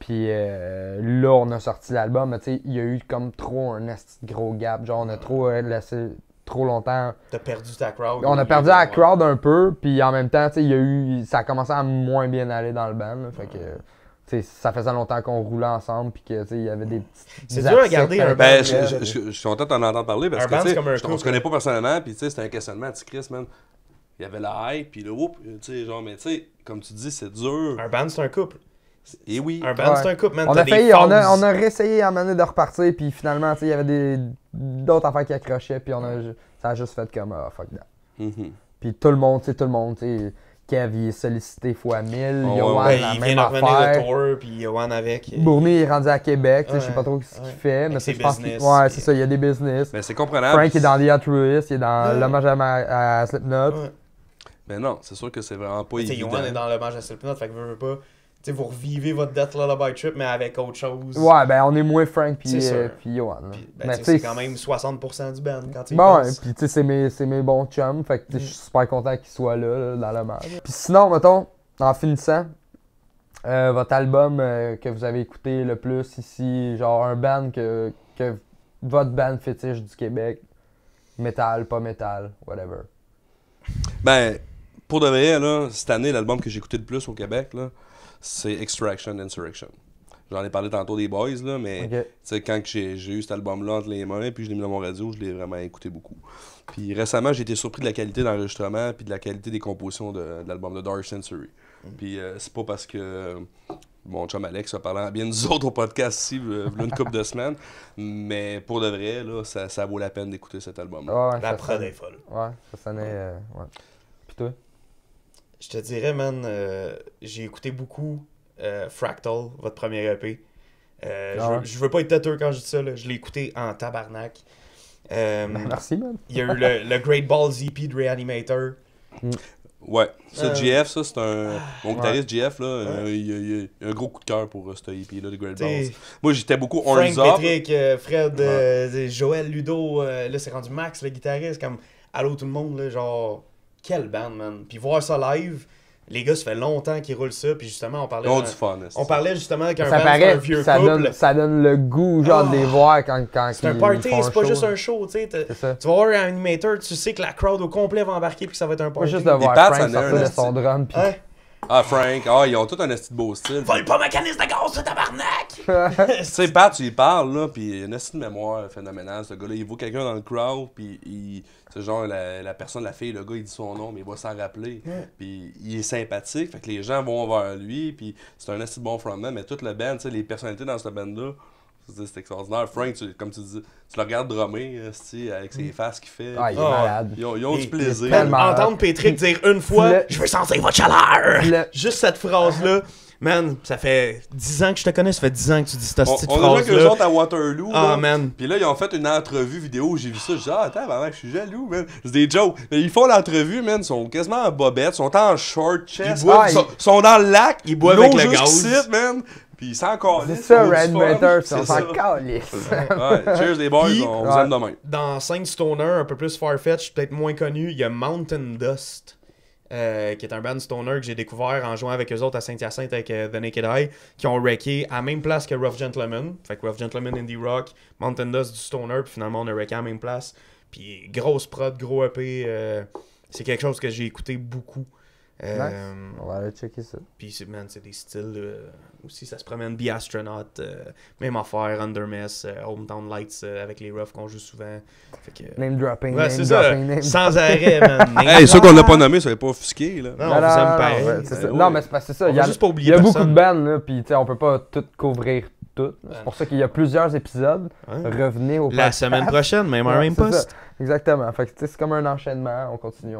Puis là, on a sorti l'album, mais tu sais, il y a eu comme trop un gros gap, genre on a trop laissé trop longtemps. T'as perdu ta crowd. On a perdu la crowd un peu, puis en même temps, tu sais, ça a commencé à moins bien aller dans le band, là, fait que, tu sais, ça faisait longtemps qu'on roulait ensemble, puis que, tu sais, il y avait des petits. C'est dur à garder un band. Ben, je suis content d'en entendre parler parce que, tu sais, on se connaît pas personnellement, puis tu sais, c'était un questionnement, tu sais, Chris, man. Il y avait la hype, puis le whoop, tu sais, genre, mais tu sais, comme tu dis, c'est dur. Un band, c'est un couple. Et oui. Un band, c'est un couple, man. On a réessayé à un moment donné de repartir, puis finalement, tu sais, il y avait d'autres affaires qui accrochaient, puis ça a juste fait comme, ah, fuck that. Puis tout le monde, tu sais, Kev, il est sollicité fois 1000, Yoann, la il même vient de revenir affaire. de tour, puis Yoann avec. Bourny est rendu à Québec, tu sais, je sais pas trop ce qu'il fait, mais ses je pense business, ouais, c'est ça, il y a des business. Mais c'est comprenable. Frank est dans The Altruist, il est dans l'hommage à Slipknot. Mais non, c'est sûr que c'est vraiment pas évident. Yoann est dans l'hommage à Slipknot, fait que veux pas. Tu sais, vous revivez votre Death Lullaby Trip, mais avec autre chose. Ouais, ben on est moins Frank puis Yoann. Ben, c'est quand même 60% du band quand tu y bon, penses. puis tu sais, c'est mes bons chums, fait que je suis super content qu'ils soient là dans l'hommage. Puis sinon, mettons, en finissant, votre album que vous avez écouté le plus ici, genre un band que votre band fétiche du Québec, métal, pas métal, whatever. Ben, pour de vrai, là, cette année, l'album que j'ai écouté le plus au Québec, là, c'est Extraction Insurrection. J'en ai parlé tantôt des Boys, là, mais quand j'ai eu cet album-là entre les mains, puis je l'ai mis dans mon radio, je l'ai vraiment écouté beaucoup. Puis récemment, j'ai été surpris de la qualité d'enregistrement puis de la qualité des compositions de l'album de Dark Sensory. Puis c'est pas parce que mon chum Alex a parlé bien nous autres au podcast ici, une couple de semaines, mais pour de vrai, là, ça vaut la peine d'écouter cet album-là. Ouais, la prod est folle. Ouais, ça sonnait... ouais. Puis toi? Je te dirais, man, j'ai écouté beaucoup Fractal, votre premier EP. Je veux pas être têteux quand je dis ça, là. Je l'ai écouté en tabarnak. Merci, man. Il y a eu le Great Balls EP de Reanimator. Ouais, ça, GF, ça, c'est un... Mon guitariste GF, là, il a un gros coup de cœur pour ce EP-là, de Great Balls. Moi, j'étais beaucoup Horns Frank Up. Petrick, Fred, Joël Ludo, là, c'est rendu Max, le guitariste, comme allô tout le monde, là, genre... Quelle band, man. Puis voir ça live, les gars, ça fait longtemps qu'ils roulent ça. Puis justement, on parlait. Du fun, on parlait justement qu'un ça band, paraît, c'est un vieux couple. Ça donne le goût, genre, de les voir quand c'est un party, c'est pas juste un show, tu sais. Tu vas voir un animator, tu sais que la crowd au complet va embarquer puis que ça va être un party. Pas juste de voir Frank sortir de son drum. Puis... Ah, Frank, ils ont tout un esti de beau style. Vole pas ma canisse de gaz, ce tabarnak! Tu sais, Pat, tu y parles, là, pis il y a une esti de mémoire phénoménale, ce gars-là. Il voit quelqu'un dans le crowd, pis c'est genre la personne, la fille, le gars, il dit son nom, mais il va s'en rappeler. Pis il est sympathique, fait que les gens vont vers lui, pis c'est un esti de bon frontman, mais toute la band, tu sais, les personnalités dans cette band-là, c'est extraordinaire. Frank, comme tu dis, tu le regardes drummer, avec ses faces qu'il fait. Ah, il est malade. Ils ont du plaisir. Entendre Patrick dire une fois « Je veux sentir votre chaleur », juste cette phrase-là. Man, ça fait 10 ans que je te connais, ça fait 10 ans que tu dis cette petite phrase-là. On a joué avec eux autres à Waterloo. Ah, man. Puis là, ils ont fait une entrevue vidéo, j'ai vu ça, j'ai dit, attends, je suis jaloux, man. C'est des jokes. Mais ils font l'entrevue, man, ils sont quasiment en bobette, ils sont en short chest, ils sont dans le lac, ils boivent avec le gaz. Ici, man. Puis ils s'en calissent. C'est ça, Reanimator, on s'en calisse. Ouais, cheers les boys, on vous aime demain. Dans 5 Stoner, un peu plus Farfetch, peut-être moins connu, il y a Mountain Dust. Qui est un band stoner que j'ai découvert en jouant avec eux autres à Saint-Hyacinthe avec The Naked Eye, qui ont wrecké à la même place que Rough Gentleman. Fait que Rough Gentleman Indie Rock, Mountain Dust du stoner, puis finalement on a wrecké à la même place. Puis grosse prod, gros EP, c'est quelque chose que j'ai écouté beaucoup. On va aller checker ça. Puis c'est des styles aussi, ça se promène. Be Astronaut, même affaire, Undermess, Hometown Lights avec les Roughs qu'on joue souvent. Fait que, Name dropping, ouais, name c'est dropping, ça. name Sans arrêt, man. Hey, ceux qu'on n'a pas nommés, ça n'est pas offusqué, là. Non, on vous aime pareil. ouais, c'est ça. Ben Non, oui. mais c'est parce que c'est ça. On Il y va a, juste pas il oublier y a beaucoup personne. de bands, là, puis on peut pas tout couvrir tout. C'est pour ça qu'il y a plusieurs épisodes. Ouais. Revenez au La podcast. semaine prochaine, même Ouais, un même c'est poste. ça. Exactement. Fait que tu sais, c'est comme un enchaînement. On continue.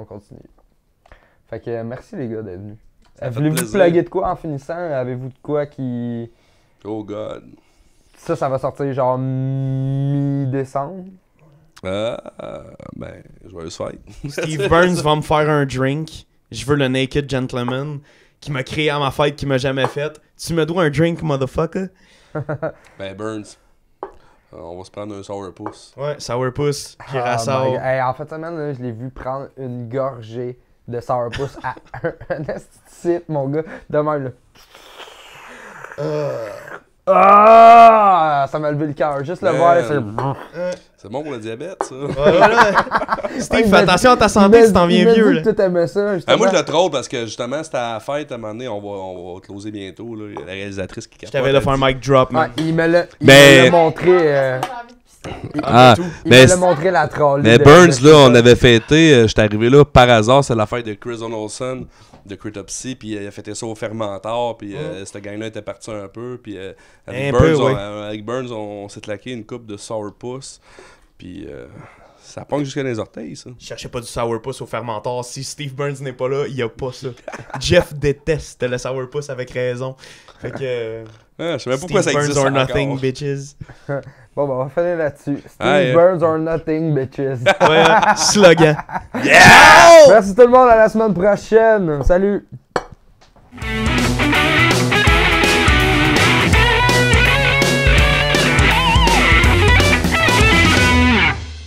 Fait que merci les gars d'être venus. Ça fait Voulez-vous plaisir. plugger de quoi en finissant? Avez-vous de quoi qui... Oh God. Ça va sortir genre mi-décembre. Ben, joyeuse fête. Steve Burns va me faire un drink. Je veux le Naked Gentleman qui m'a créé à ma fête, qui m'a jamais fait. Tu me dois un drink, motherfucker? Ben, Burns. On va se prendre un sourpuss. Ouais, Sourpuss, Ah, Curaçao. my God. Hey, en fin de semaine, là, je l'ai vu prendre une gorgée de sourpuss à un esti mon gars. De même, là. Ah! Ça m'a levé le cœur. Juste le Man. voir, là, c'est... C'est bon pour le diabète, ça. Steve, Il fais attention à ta santé si t'en viens vieux. Là. Que tout aimait ça, justement. Moi, je le troll parce que justement, c'était à la fête à un moment donné. On va closer bientôt. Là. Il y a la réalisatrice qui Je t'avais de faire un mic drop, Ouais, man. il me l'a Ben- montré. J'ai envie de pisser. Ah, Il mais me l'a montré la troll. Mais Burns, là, on avait fêté, j'étais arrivé là par hasard, c'est la fête de Chris Donaldson de Critopsy, puis il a fêté ça au fermentor, puis cette gang-là était partie un peu, puis avec, Un Burns, peu, ouais. avec Burns, on s'est claqué une coupe de sourpuss, puis ça pong jusqu'à les orteils, ça. Je cherchais pas du sourpuss au fermentor. Si Steve Burns n'est pas là, il y a pas ça. Jeff déteste le sourpuss avec raison. Fait que... Je sais même pas pourquoi ça Steve existe Burns or encore. nothing, bitches. Bon, ben, on va finir là-dessus. Steve Ah, Burns or nothing, bitches. Ouais, slogan. Yeah! Merci tout le monde, à la semaine prochaine. Salut!